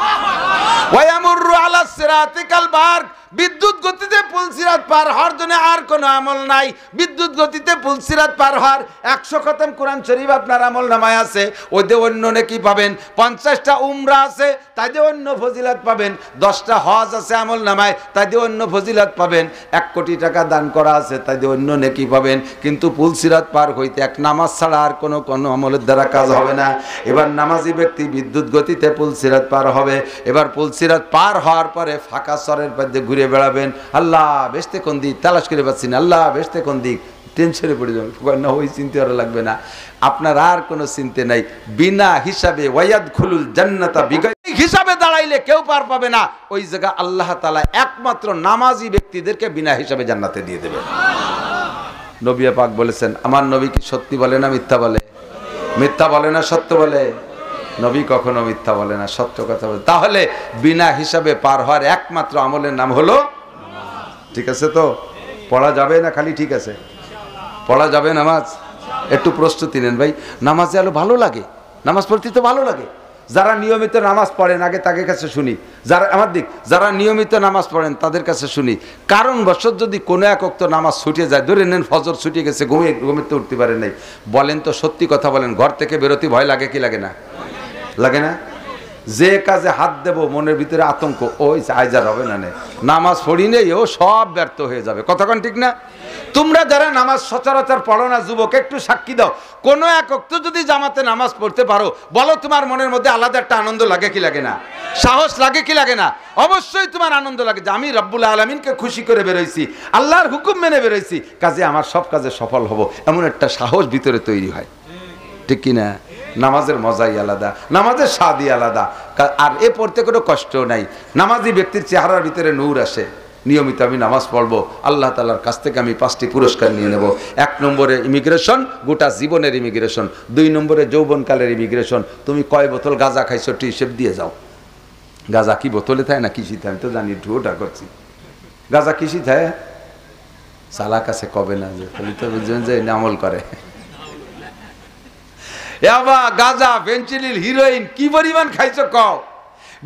ওয়ায়ামুরু আলা সিরাতিকাল বারক, বিদ্যুৎ গতিতে পুলসিরাত পার হওয়ার জন্য আর কোনো আমল নাই। বিদ্যুৎ গতিতে পুলসিরাত পার হওয়ার 100 খতম কোরআন শরীফ আপনার আমলনামায় আছে, ওইতে অন্য নেকি পাবেন। 50টা উমরা আছে, তাইতে অন্য ফজিলত পাবেন। 10টা হজ আছে আমলনামায়, তাইতে অন্য ফজিলত পাবেন। 1 কোটি টাকা দান করা আছে, তাইতে অন্য নেকি পাবেন। কিন্তু পুলসিরাত পার হইতে এক নামাজ ছাড়া আর কোনো আমলের দ্বারা কাজ হবে না। এবার নামাজি ব্যক্তি বিদ্যুৎ গতিতে পুলসিরাত পার হবে। এবার পুলসিরাত পার হওয়ার পরে ফাঁকা চরের মধ্যে ঘুরে ঘুরে বেড়াবেন, আল্লাহ বেহেশতে কোন দিক তালাশ করে পাচ্ছি না, আল্লাহ বেহেশতে কোন দিক, টেনশনে পড়ে যাবেন। না, ওই চিন্তা করা লাগবে না, আপনার আর কোনো চিন্তা নাই। বিনা হিসাবে ওয়ায়াদখুলুল জান্নাতা বিগাইরি হিসাবে দাঁড়াইলে কেউ পার পাবে না। ওই জায়গা আল্লাহ তাআলা একমাত্র নামাজি ব্যক্তিদেরকে বিনা হিসাবে জান্নাতে দিয়ে দেবে। নবী পাক বলেছেন, আমার নবী কি সত্যি বলে না মিথ্যা বলে? মিথ্যা বলে না সত্য বলে? নবী কখনো মিথ্যা বলে না, সত্য কথা বলে। তাহলে বিনা হিসাবে পার হওয়ার একমাত্র আমলের নাম হলো, ঠিক আছে তো? পড়া যাবে না খালি ঠিক আছে? পড়া যাবে নামাজ? একটু প্রস্তুতি নেন ভাই। নামাজে আলো ভালো লাগে, নামাজ পড়তে তো ভালো লাগে। যারা নিয়মিত নামাজ পড়েন আগে তাদের কাছে শুনি, যারা নিয়মিত নামাজ পড়েন তাদের কাছে শুনি। কারণবশত যদি কোনো এক ওয়াক্ত নামাজ ছুটে যায়, ধরে নেন ফজর ছুটে গেছে, ঘুমিতে উঠতে পারে নাই, বলেন তো সত্যি কথা বলেন, ঘর থেকে বেরোতে ভয় লাগে কি লাগে না? লাগে না? যে কাজে হাত দেব মনের ভিতরে আতঙ্ক, ওই আইজার হবে না, নামাজ পড়ি নেই, ও সব ব্যর্থ হয়ে যাবে। কতক্ষণ ঠিক না? তোমরা যারা নামাজ সচরাচর পড়ো না যুবক, একটু সাক্ষী দাও, কোনো এক ওয়াক্ত যদি জামাতে নামাজ পড়তে পারো, বলো তোমার মনের মধ্যে আলাদা একটা আনন্দ লাগে কি লাগে না? সাহস লাগে কি লাগে না? অবশ্যই তোমার আনন্দ লাগে যে আমি রব্বুল আলামিনকে খুশি করে বেরোইছি, আল্লাহর হুকুম মেনে বেরোইছি, কাজে আমার সব কাজে সফল হব, এমন একটা সাহস ভিতরে তৈরি হয়। ঠিক কিনা? নামাজের মজাই আলাদা, নামাজের স্বাদই আলাদা। আর এ পড়তে কোনো কষ্ট নাই। নামাজি ব্যক্তির চেহারার ভিতরে নূর আসে। নিয়মিত আমি নামাজ পড়বো, আল্লাহ তাআলার কাছ থেকে আমি 5টি পুরস্কার নিয়ে নেব। 1 নম্বরে ইমিগ্রেশন, গোটা জীবনের ইমিগ্রেশন। 2 নম্বরে যৌবনকালের ইমিগ্রেশন। তুমি কয় বোতল গাঁজা খাইছো হিসেব দিয়ে যাও। গাঁজা কি বোতলে থাকে না কিসিতে? আমি তো জানি, ঢুটা করছি। গাঁজা কিসি থাকে? সালা কাছে কবে না যে খালি তো বুঝবেন যে আমল করে। গাঁজা, ফেন্সিডিল, হিরোইন কি পরিমাণ খাইছো কও?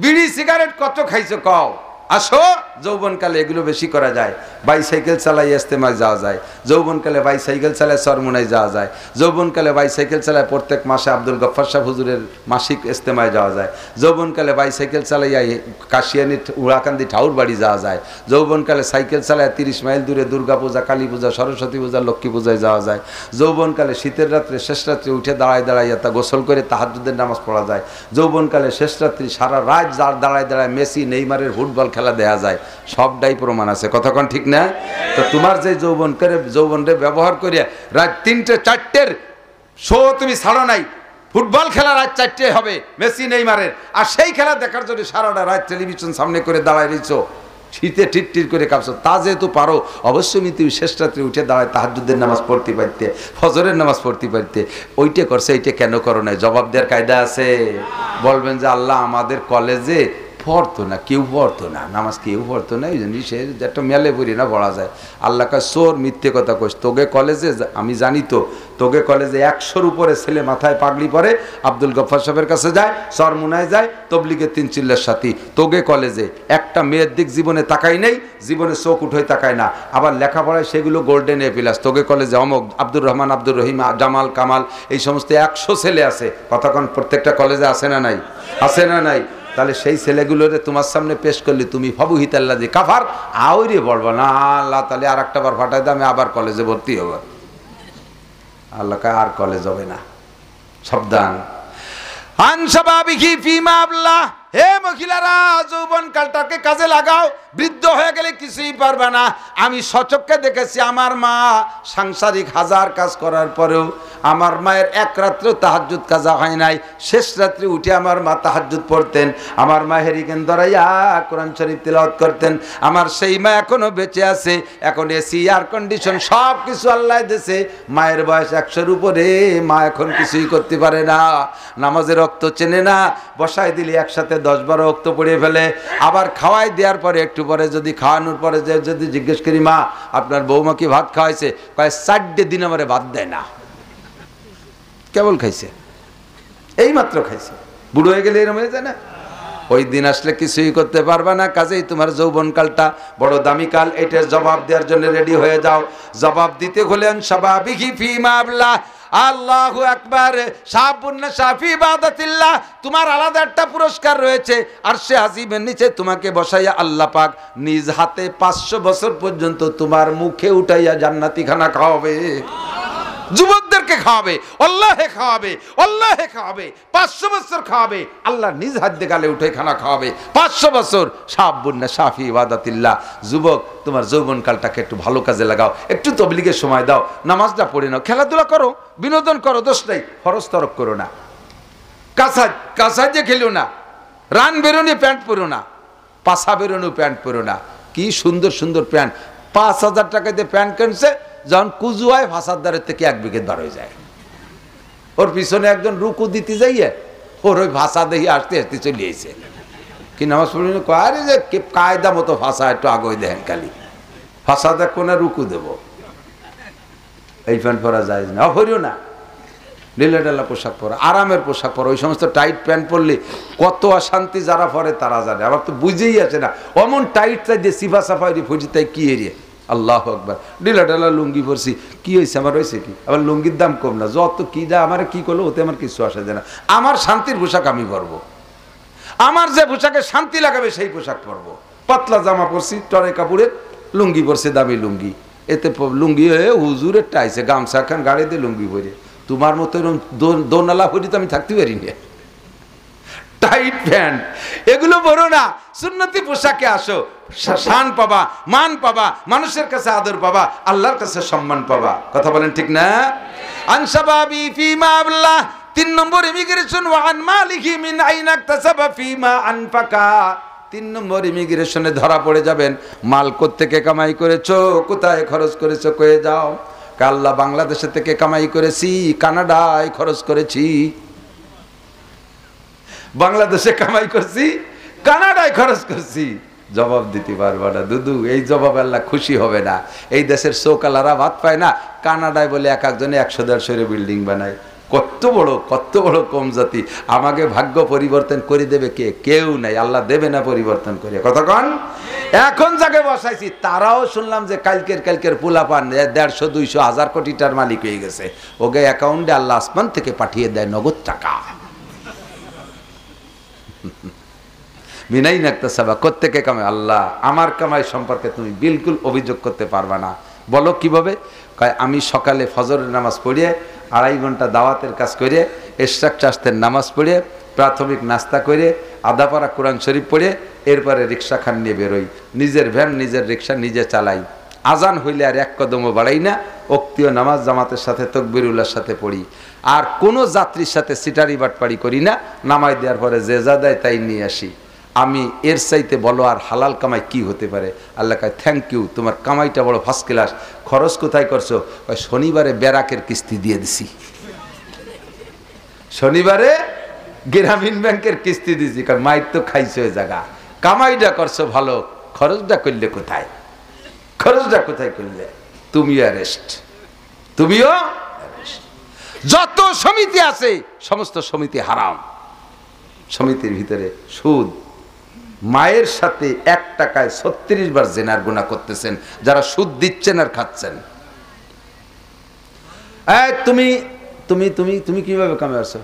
বিড়ি সিগারেট কত খাইছো কও? আসো, যৌবনকালে এগুলো বেশি করা যায়। বাইসাইকেল চালাই ইস্তেমায় যাওয়া যায়, যৌবনকালে বাইসাইকেল চালায় চরমুনায় যাওয়া যায়, যৌবনকালে বাইসাইকেল চালায় প্রত্যেক মাসে আব্দুল গফফার সাহেব হুজুরের মাসিক ইস্তেমায় যাওয়া যায়, যৌবনকালে বাইসাইকেল চালাইয়া কাশিয়ানি উড়াকান্দি ঠাউর বাড়ি যাওয়া যায়, যৌবনকালে সাইকেল চালায় 30 মাইল দূরে দুর্গা পূজা, কালী পূজা, সরস্বতী পূজা, লক্ষ্মী পূজায় যাওয়া যায়, যৌবনকালে শীতের রাত্রে শেষ রাত্রে উঠে দাঁড়ায় দাঁড়াইয়া তা গোসল করে তাহাজ্জুদের নামাজ পড়া যায়, যৌবনকালে শেষ রাত্রি সারা রাত দাঁড়ায় দাঁড়ায় মেসি নেইমারের ফুটবল খেলা দেয়া যায়। সবটাই প্রমাণ আছে। কতক্ষণ ঠিক না? তো তোমার যে যৌবনরে ব্যবহার করিয়া রাত 3টে 4টের শো তুমি ছাড়ো নাই, ফুটবল খেলা রাত 4টে হবে মেসি নেইমারের, আর সেই খেলা দেখার জন্য সারাটা রাত টেলিভিশন সামনে করে দাঁড়ায় রইছো, শীতে টিটটির করে কাঁপছো। তা যেহেতু পারো, অবশ্যই তুমি শেষ রাত্রে উঠে দাঁড়ায় তাহাজ্জুদের নামাজ পড়তে পারতে, ফজরের নামাজ পড়তে পারতে। ওইটা করছে, এইটা কেন করো না? জবাব দেওয়ার কায়দা আছে। বলবেন যে আল্লাহ আমাদের কলেজে পড়তো না, কেউ পড়তো না, নামাজ কেউ পড়তো না, এই জন্য সে একটা মেলে পড়ি না পড়া যায়। আল্লাহ কা সোর মিথ্যে কথা কইস, তোকে কলেজে আমি জানি তো, তোকে কলেজে 100-র উপরে ছেলে মাথায় পাগড়ি পরে আব্দুল গফফার সাহেবের কাছে যায়, চরমুনায় যায়, তবলিগের 3 চিল্লার সাথী। তোকে কলেজে একটা মেয়ের দিক জীবনে তাকাই নেই, জীবনে চোখ উঠোয় তাকায় না, আবার লেখাপড়ায় সেগুলো গোল্ডেন এ প্লাস। তোকে কলেজে অমক আব্দুর রহমান, আব্দুর রহিম, জামাল, কামাল, এই সমস্ত 100 ছেলে আছে। কতক্ষণ প্রত্যেকটা কলেজে আছে না নাই? আছে না নাই? তাহলে সেই ছেলেগুলোরে তোমার সামনে পেশ করলে তুমি ফাবুহিতাল্লাহ যে কাফার আউরে পড়বো না, আল্লাহ তাহলে আর একটা বার ফাটাই দামে আবার কলেজে ভর্তি হবো। আল্লাহ আর কলেজ হবে না, সাবধান। হে মহিলারা, যৌবন কালটাকে কাজে লাগাও, বৃদ্ধ হয়ে গেলে কিছুই পারবে না। আমি সচক্ষে দেখেছি আমার মা সাংসারিক 1000 কাজ করার পরেও আমার মায়ের এক রাত্র তাহাজ্জুদ কাজা হয় নাই। শেষ রাত্রে উঠে আমার মা তাহাজ্জুদ পড়তেন, আমার মা হেরিকেন ধরাইয়া কোরআন শরীফ তিলাওয়াত করতেন। আমার সেই মা এখনো বেঁচে আছে, এখন এসি, এয়ার কন্ডিশন সব কিছু আল্লাহ দিয়েছে। মায়ের বয়স 100-র উপরে, মা এখন কিছুই করতে পারে না, নামাজের রক্ত চেনে না, বসায় দিলে একসাথে 10-12 ওয়াক্ত পড়ে ফেলে। আবার খাওয়াই দেওয়ার পরে একটু পরে যদি খাওয়ানোর পরে যদি জিজ্ঞেস করি মা আপনার বৌমা কি ভাত খাওয়াইছে, কয় 4 দিন আমারে ভাত দেয় না, কেবল খাইছে, এই মাত্র খাইছে। বুড়ো হয়ে গেলে এরম হয়ে যায় না? ওই দিন আসলে কিছুই করতে পারবা না। কাজেই তোমার যৌবনকালটা বড় দামি কাল, এটার জবাব দেওয়ার জন্য রেডি হয়ে যাও। জবাব দিতে হলেন শাবাবিহি ফিমা আবলা, আল্লাহু আকবার, শাবুন্না শাফি ইবাদাতিল্লাহ। তোমার আলাদা একটা পুরস্কার রয়েছে, আরশে আজিমের নিচে তোমাকে বসাইয়া আল্লাহ পাক নিজ হাতে 500 বছর পর্যন্ত তোমার মুখে উঠাইয়া জান্নাতি খানা খাওয়াবে। যুবকদের আমাদেরকে খাওয়াবে, আল্লাহে খাওয়াবে, আল্লাহে খাওয়াবে, 500 বছর খাওয়াবে, আল্লাহ নিজ হাত দিয়ে গালে উঠে খানা খাওয়াবে 500 বছর। শাবুন্না শাফি ইবাদাতিল্লাহ, যুবক তোমার যৌবনকালটাকে একটু ভালো কাজে লাগাও, একটু তবলিগের সময় দাও, নামাজটা পড়ে নাও, খেলাধুলা করো, বিনোদন করো, দোষ নেই, ফরজ তরক করো না, কাসাজে খেলো না, রান বেরোনি প্যান্ট পরো না, পাশা বেরোনো প্যান্ট পরো না। কি সুন্দর সুন্দর প্যান্ট, 5,000 টাকা দিয়ে প্যান্ট কিনছে, যখন কুজু হয় ভাষাদারের থেকে 1 বিঘে বার হয়ে যায়। ওর পিছনে একজন রুকু দিতে যাইয়ে ওর ওই ভাষা দেখি আসতে আসতে চলে এসে কি নামাজ পড়ি না, আরে যে কায়দা মতো ভাষা একটু আগে দেখেন, খালি ভাষা দেখো না রুকু দেবো, এই প্যান্ট পরা যায় না, হরিও না, ঢিলা ঢালা পোশাক পরা, আরামের পোশাক পরা। ওই সমস্ত টাইট প্যান্ট পরলে কত অশান্তি যারা পরে তারা জানে, আবার তো বুঝেই আছে না, অমন টাইট চাই যে সিফা সাফাই ফুজি তাই কি এরিয়া, আল্লাহ আকবার, ঢিলা ঢালা লুঙ্গি পরছি, কি হয়েছে আমার, হয়েছে কি, আবার লুঙ্গির দাম কম না, যত কি যা আমার কি করলো ওতে আমার কিছু আসে যায় না, আমার শান্তির পোশাক আমি পরবো, আমার যে পোশাকে শান্তি লাগাবে সেই পোশাক পরবো। পাতলা জামা পরছি, টরে কাপড়ের লুঙ্গি পরছে, দামি লুঙ্গি, এতে লুঙ্গি হয়ে হুজুরের টাইছে, গামছা খান গাড়ি দিয়ে লুঙ্গি পরে, তোমার মতো এরকম দোনালা হরি তো আমি থাকতে পারি না, টাইট প্যান্ট এগুলো বড় না, সুন্নতি পোশাকে আসো, শান পাবা, মান পাবা, মানুষের কাছে আদর পাবা, আল্লাহর কাছে সম্মান পাবা। কথা বলেন ঠিক না? আনসাবাবি ফিমা আল্লাহ, 3 নম্বর ইমিগ্রেশন, ওয়ান মালিকি মিন আইনা ইকতাসাবা ফিমা আনফাকা। 3 নম্বর ইমিগ্রেশনে ধরা পড়ে যাবেন, মাল কোত্থেকে কামাই করেছো, কোথায় খরচ করেছো, কয়ে যাও। আল্লাহ বাংলাদেশে থেকে কামাই করেছি, কানাডায় খরচ করেছি, বাংলাদেশে কামাই করছি, কানাডায় খরচ করছি। জবাব দিতে পারবা না দুদু, এই জবাব আল্লাহ খুশি হবে না। এই দেশের চৌকালারা ভাত পায় না, কানাডায় বলে এক একজনে 100-150 বিল্ডিং বানায়। কত বড় কম জাতি। আমাকে ভাগ্য পরিবর্তন করে দেবে কে? কেউ নাই, আল্লাহ দেবে না পরিবর্তন করে। কতক্ষণ এখন যাকে বসাইছি তারাও শুনলাম যে কালকের পোলাপান 150-200-1000 কোটিটার মালিক হয়ে গেছে, ওকে অ্যাকাউন্টে আল্লাহ আসমান থেকে পাঠিয়ে দেয় নগদ টাকা। বিনাই নাকতা সাবা, কোত্থেকে কামাই? আল্লাহ, আমার কামাই সম্পর্কে তুমি বিলকুল অভিযোগ করতে পারবা না। বলো কিভাবে? আমি সকালে ফজরের নামাজ পড়িয়ে 2.5 ঘন্টা দাওয়াতের কাজ করে, ইশরাক চাষতের নামাজ পড়ে, প্রাথমিক নাস্তা করে, আধাপাড়া কোরআন শরীফ পড়ে, এরপরে রিক্সা খান নিয়ে বেরোই, নিজের ভ্যান নিজের রিক্সা নিজে চালাই। আজান হইলে আর 1 কদমও বাড়াই না, ওক্তীয় নামাজ জামাতের সাথে তকবিরুল্লাহর সাথে পড়ি। আর কোনো যাত্রীর সাথে সিটারি বাটপাড়ি করি না, নামাই দেওয়ার পরে যে যা দেয় তাই নিয়ে আসি। আমি এর চাইতে বলো আর হালাল কামাই কি হতে পারে? আল্লাহ কয় থ্যাংক ইউ, তোমার কামাইটা বড় ফার্স্ট ক্লাস। খরচ কোথায় করছো? শনিবারে ব্যারাকের কিস্তি দিয়ে দিছি, শনিবারে গ্রামীণ ব্যাংকের কিস্তি দিছি। কারণ মাইর তো খাইছো ওই জায়গা, কামাইটা করছো ভালো, খরচটা করলে কোথায়? খরচটা কোথায় করলে? তুমিও অ্যারেস্ট, তুমিও অ্যারেস্ট। যত সমিতি আছে সমস্ত সমিতি হারাম। সমিতির ভিতরে সুদ, মায়ের সাথে 1 টাকায় 36 বার জেনার গুনাহ করতেছেন যারা সুদ দিচ্ছেন আর খাচ্ছেন। তুমি তুমি তুমি তুমি কিভাবে কামাই আসছো?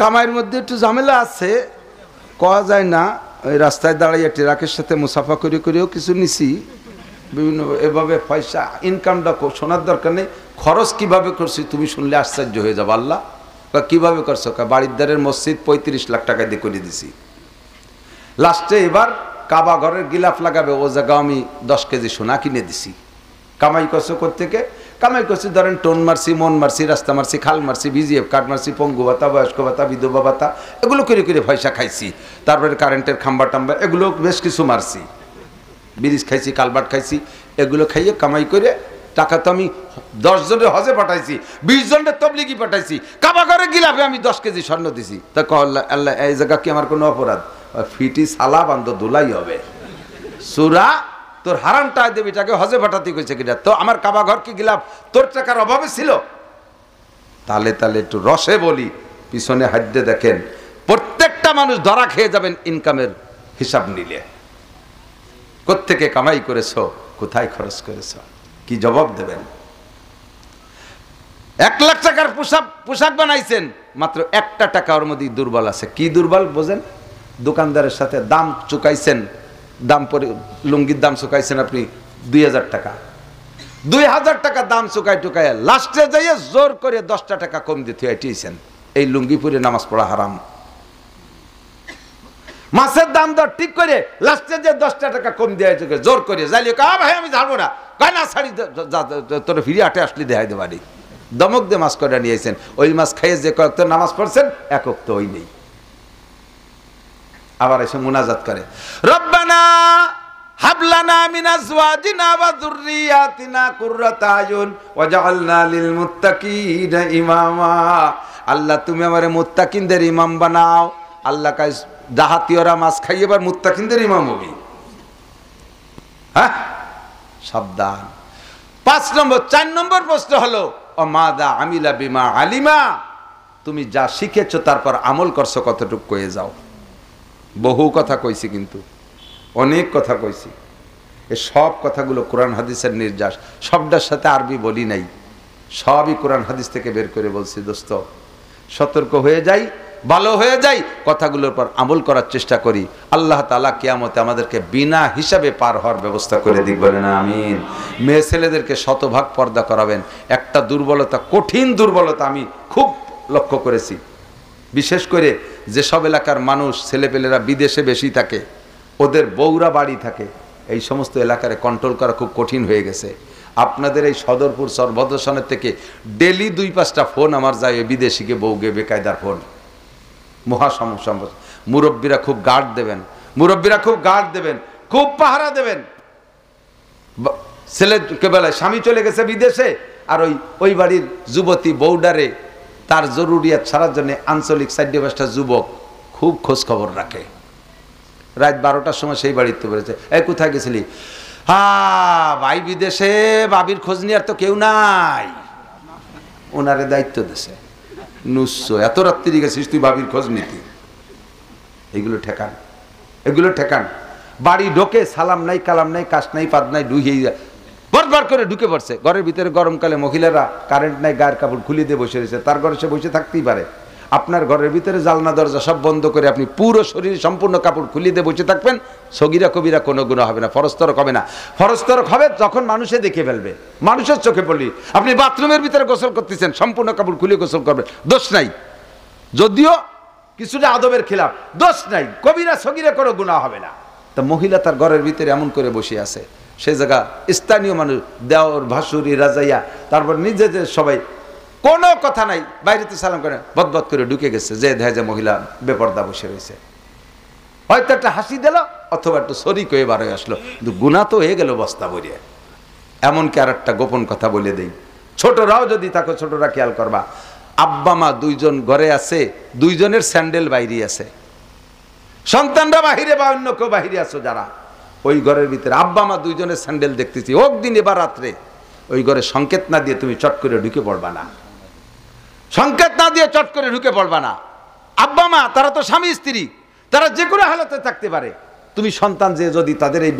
কামাইয়ের মধ্যে একটু ঝামেলা আছে, কওয়া যায় না। ওই রাস্তায় দাঁড়িয়ে ট্রাকের সাথে মুসাফা করেও কিছু নিছি, বিভিন্ন এভাবে পয়সা ইনকামটা শোনার দরকার নেই। খরচ কিভাবে করছি তুমি শুনলে আশ্চর্য হয়ে যাবো। আল্লাহ কিভাবে করছো? বাড়ির দ্বারের মসজিদ 35 লাখ টাকা দিয়ে করে দিছি। লাস্টে এবার কাবা ঘরের গিলাফ লাগাবে, ও জায়গা আমি 10 কেজি সোনা কিনে দিছি। কামাই করছো কোত্থেকে? কামাই করছি ধরেন টোন মারছি, মন মারছি, রাস্তা মারছি, খাল মারছি, ভিজিএফ কার্ড মারছি, পঙ্গু ভাতা, বয়স্ক ভাতা, বিধবা ভাতা, এগুলো করে পয়সা খাইছি। তারপরে কারেন্টের খাম্বা টাম্বা এগুলো বেশ কিছু মারছি, ব্রিজ খাইছি, কালবাট খাইছি, এগুলো খাইয়ে কামাই করে টাকা তো আমি 10 জনের হজে পাঠাইছি, 20 জনের তবলিগি পাঠাইছি, কাবা ঘরে গিলাফে আমি 10 কেজি স্বর্ণ দিছি। তা আল্লাহ এই জায়গা কি আমার কোনো অপরাধ? ফিটি সালা বান্ধ ধুলাই হবে। সুরা তোর হারামটা দেবী টাকে হজে পাঠাতে কইছে কিনা? তো আমার কাবা ঘর কি গিলাফ তোর টাকার অভাবে ছিল? তালে তালে একটু রসে বলি, পিছনে হাড্ডে দেখেন প্রত্যেকটা মানুষ ধরা খেয়ে যাবেন ইনকামের হিসাব নিলে। কোত্থেকে কামাই করেছো, কোথায় খরচ করেছো, কি জবাব দেবেন? 1 লাখ টাকার পোশাক বানাইছেন, মাত্র 1টা টাকা ওর মধ্যে দুর্বল আছে। কি দুর্বল বোঝেন? দোকানদারের সাথে দাম চুকাইছেন, দাম পরে লুঙ্গির দাম চুকাইছেন আপনি 2000 টাকা, 2000 টাকা দাম চুকায় টুকায় লাস্টে যাইয়ে জোর করে 10টা টাকা কম দিতে হইতেছেন। এই লুঙ্গি পরে নামাজ পড়া হারাম। মাছের দাম দর ঠিক করে লাস্টে যে 10টা টাকা কম দেওয়া জোর করে যাইলে ভাই আমি ছাড়বো না, কয় না ছাড়ি, তোর ফিরে আটে আসলে দেখাই দে বাড়ি, দমক দিয়ে মাছ কটা নিয়েছেন। ওই মাছ খাইয়ে যে কয়েক নামাজ পড়ছেন একক তো ওই নেই। আবার এসে মুনাজাত করে, রব্বানা হাবলানা মিন আজওয়াজিনা ওয়া যুররিয়াতিনা কুররাতা আয়ুন ওয়াজআলনা লিল মুত্তাকিনা ইমামা। আল্লাহ তুমি আমারে মুত্তাকিনদের ইমাম বানাও। আল্লাহ কাজ ডাহাতিওরা মাছ খাই এবার মুত্তাকিনদের ইমাম হবি? হ্যাঁ, সাবধান। 4 নম্বর প্রশ্ন হলো অমাদা আমিলা বিমা আলিমা, তুমি যা শিখেছো তারপর আমল করছো কতটুকু কয়ে যাও। বহু কথা কইছি, কিন্তু অনেক কথা কইছি। এই সব কথাগুলো কোরআন হাদিসের নির্যাস, শব্দের সাথে আরবি বলি নাই, সবই কোরআন হাদিস থেকে বের করে বলছি। দোস্ত, সতর্ক হয়ে যাই, ভালো হয়ে যাই, কথাগুলোর পর আমল করার চেষ্টা করি। আল্লাহ তাআলা কিয়ামতে আমাদেরকে বিনা হিসাবে পার হওয়ার ব্যবস্থা করে দিক, বলেন আমিন। মেয়ে ছেলেদেরকে শতভাগ পর্দা করাবেন। একটা দুর্বলতা, কঠিন দুর্বলতা আমি খুব লক্ষ্য করেছি, বিশেষ করে যেসব এলাকার মানুষ ছেলেপেলেরা বিদেশে বেশি থাকে, ওদের বউরা বাড়ি থাকে, এই সমস্ত এলাকারে কন্ট্রোল করা খুব কঠিন হয়ে গেছে। আপনাদের এই সদরপুর সর্বদর্শনের থেকে ডেলি 2-5টা ফোন আমার যায় বিদেশিকে বউকে বেকায়দার ফোন। মহা সমস্যা। মুরব্বীরা খুব গার্ড দেবেন, মুরব্বীরা খুব গার্ড দেবেন, খুব পাহারা দেবেন। ছেলেকে বেলায় স্বামী চলে গেছে বিদেশে, আর ওই বাড়ির যুবতী বউডারে তার জরুরিয়াত ছাড়ার জন্য আঞ্চলিক 4-5টা যুবক খুব খোঁজ খবর রাখে। রাত 12টার সময় সেই বাড়িতে বলেছে, এই কোথায় গেছিলি? ভাই বিদেশে, বাবির খোঁজ নেওয়ার তো কেউ নাই, ওনারে দায়িত্ব দিছে। নুসো এত রাত্রি গেছিস তুই বাবির খোঁজ নিতি? এগুলো ঠেকান, এগুলো ঠেকান। বাড়ি ঢোকে সালাম নাই, কালাম নাই, কাশ নাই, পাদ নাই, বরবার করে ঢুকে পড়ছে ঘরের ভিতরে। গরমকালে মহিলারা কারেন্ট নাই, গায়ের কাপড় খুলে দিয়ে বসে রয়েছে, তার ঘরে সে বসে থাকতেই পারে। আপনার ঘরের ভিতরে জালনা দরজা সব বন্ধ করে আপনি পুরো শরীর সম্পূর্ণ কাপড় খুলিয়ে দিয়ে বসে থাকবেন, সগীরা কবিরা কোনো গুনাহ হবে না, ফরজতরক হবে না। ফরজতরক হবে যখন মানুষে দেখে ফেলবে, মানুষের চোখে পড়লি। আপনি বাথরুমের ভিতরে গোসল করতেছেন, সম্পূর্ণ কাপড় খুলে গোসল করবেন, দোষ নাই। যদিও কিছুটা আদবের খেলাফ, দোষ নাই, কবিরা সগীরা কোনো গুনাহ হবে না। তা মহিলা তার ঘরের ভিতরে এমন করে বসে আছে, সে জায়গা স্থানীয় মানুষ, দেওর ভাসুরি রাজাইয়া, তারপর নিজেদের সবাই কোনো কথা নাই, বাইরেতে সালাম করে বদবদ করে ঢুকে গেছে, যে দেখা যায় মহিলা বেপর্দা বসে রয়েছে। হয়তো একটা হাসি দিল অথবা একটু শরিক হয়ে বার হয়ে আসলো, কিন্তু গুনাহ তো হয়ে গেল বস্তা ভরিয়ে। এমনকি আর একটা গোপন কথা বলে দেই, ছোটরাও যদি থাকো, ছোটরা খেয়াল করবা, আব্বা মা 2জন ঘরে আছে, 2জনের স্যান্ডেল বাইরে আছে, সন্তানরা বাহিরে বা অন্য কেউ বাহিরে আছো যারা, ওই ঘরের ভিতরে আব্বা মা 2জনের স্যান্ডেল দেখতেছি, হোক দিন এবার রাত্রে, ওই ঘরে সংকেত না দিয়ে তুমি চট করে ঢুকে পড়বা না, সংকেত না দিয়ে চট করে ঢুকে পড়বা না। আব্বা মা তারা তো স্বামী স্ত্রী, তারা যে কোনো হালতে থাকতে পারে। তুমি সন্তান যে যদি তাদের এই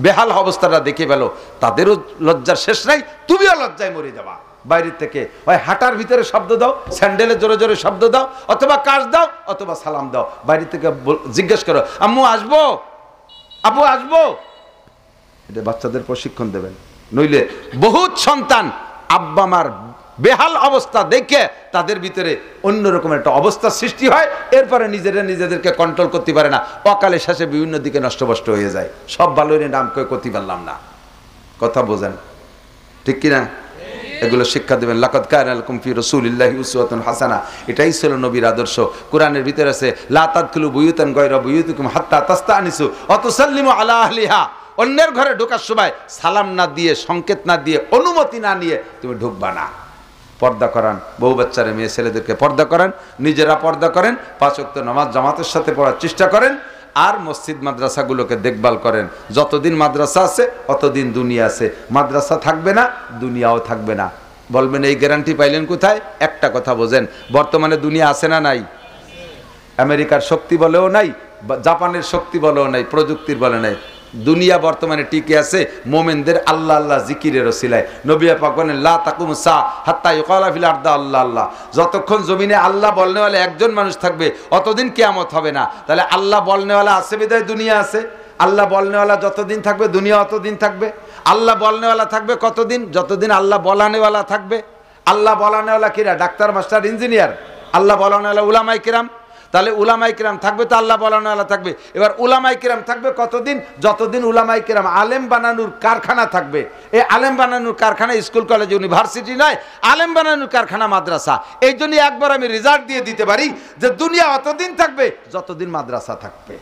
বেহাল অবস্থাটা দেখে ফেলো, তাদেরও লজ্জার শেষ নাই, তুমিও লজ্জায় মরে যাবা। বাইরের থেকে ওই হাঁটার ভিতরে শব্দ দাও, স্যান্ডেলে জোরে জোরে শব্দ দাও, অথবা কাজ দাও, অথবা সালাম দাও। বাইরে থেকে জিজ্ঞেস করো, আম্মু আসবো, আব্বু আসবো। এটা বাচ্চাদের প্রশিক্ষণ দেবেন। নইলে বহুত সন্তান আব্বা মার বেহাল অবস্থা দেখে তাদের ভিতরে অন্যরকম একটা অবস্থার সৃষ্টি হয়, এরপরে নিজেদেরকে কন্ট্রোল করতে পারে না, অকালে শেষে বিভিন্ন দিকে নষ্টভ্রষ্ট হয়ে যায়। সব ভালোই নাম করে করতে পারলাম না, কথা বোঝেন ঠিক কিনা? এগুলো শিক্ষা দেবেন। লাকাদ কানা লাকুম ফি রাসূলিল্লাহি উসওয়াতুন হাসানা, এটাই ছিল নবীর আদর্শ। কোরআনের ভিতরে আছে লা তাদখুলু বুয়ুতান গায়রা বুয়ুতিকুম হাত্তা তাস্তানিসু ওয়া তুসাল্লিমু আলা আহলিহা, অন্যের ঘরে ঢোকার সময় সালাম না দিয়ে, সংকেত না দিয়ে, অনুমতি না নিয়ে তুমি ঢুকবা না। পর্দা করান, বউ বাচ্চারা মেয়ে ছেলেদেরকে পর্দা করান, নিজেরা পর্দা করেন, 5 ওয়াক্ত নামাজ জামাতের সাথে পড়ার চেষ্টা করেন, আর মসজিদ মাদ্রাসাগুলোকে দেখভাল করেন। যতদিন মাদ্রাসা আছে অতদিন দুনিয়া আছে, মাদ্রাসা থাকবে না দুনিয়াও থাকবে না। বলবেন এই গ্যারান্টি পাইলেন কোথায়? একটা কথা বোঝেন, বর্তমানে দুনিয়া আছে না নাই? আমেরিকার শক্তি বলেও নাই, জাপানের শক্তি বলেও নাই, প্রযুক্তির বলে নাই, দুনিয়া বর্তমানে টিকে আছে মোমেনদের আল্লাহ আল্লাহ জিকিরের ওসিলায়। নবী পাক বলেন লা তাকুমু সা হাত্তা ইউকালা ফিল আরদি আল্লাহ আল্লাহ, যতক্ষণ জমিনে আল্লাহ বলনেওয়ালা একজন মানুষ থাকবে অতদিন কিয়ামত হবে না। তাহলে আল্লাহ বলনেওয়ালা আছে বিধায় দুনিয়া আছে, আল্লাহ বলনেওয়ালা যতদিন থাকবে দুনিয়া অতদিন থাকবে। আল্লাহ বলনেওয়ালা থাকবে কতদিন? যতদিন আল্লাহ বলানেওয়ালা থাকবে। আল্লাহ বলানেওয়ালা কিরা? Doctor, master, engineer. আল্লাহ বলানেওয়ালা উলামায়ে কিরাম। তাহলে উলামায়ে কিরাম থাকবে তো আল্লাহ বলানেওয়ালা থাকবে। এবার উলামায়ে কিরাম থাকবে কতদিন? যতদিন উলামায়ে কিরাম আলেম বানানোর কারখানা থাকবে। এই আলেম বানানোর কারখানা স্কুল, কলেজ, ইউনিভার্সিটি নয়, আলেম বানানোর কারখানা মাদ্রাসা। এই জন্য একবার আমি রেজাল্ট দিয়ে দিতে পারি যে দুনিয়া অতদিন থাকবে যতদিন মাদ্রাসা থাকবে।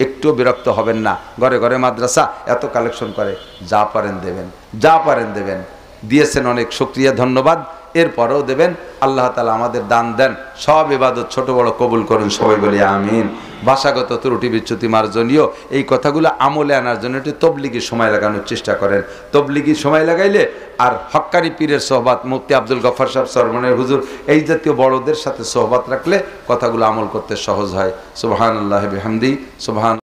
একটু বিরক্ত হবেন না। ঘরে ঘরে মাদ্রাসা, এত কালেকশন করে, যা পারেন দেবেন, যা পারেন দেবেন। দিয়েছেন, অনেক শুকরিয়া, ধন্যবাদ। এরপরেও দেবেন। আল্লাহ তাআলা আমাদের দান দেন, সব ইবাদত ছোট বড় কবুল করুন, সবাই বলি আমিন। ভাষাগত ত্রুটি বিচ্যুতি মার্জনীয়। এই কথাগুলো আমলে আনার জন্য একটু তবলিগি সময় লাগানোর চেষ্টা করেন। তবলিগি সময় লাগাইলে আর হক্কানি পীরের সোহবাত, মুফতি আব্দুল গফফার সাহেব, সরমনের হুজুর, এই জাতীয় বড়দের সাথে সোহবাত রাখলে কথাগুলো আমল করতে সহজ হয়। সুবহানাল্লাহি বিহামদি, সুবহান।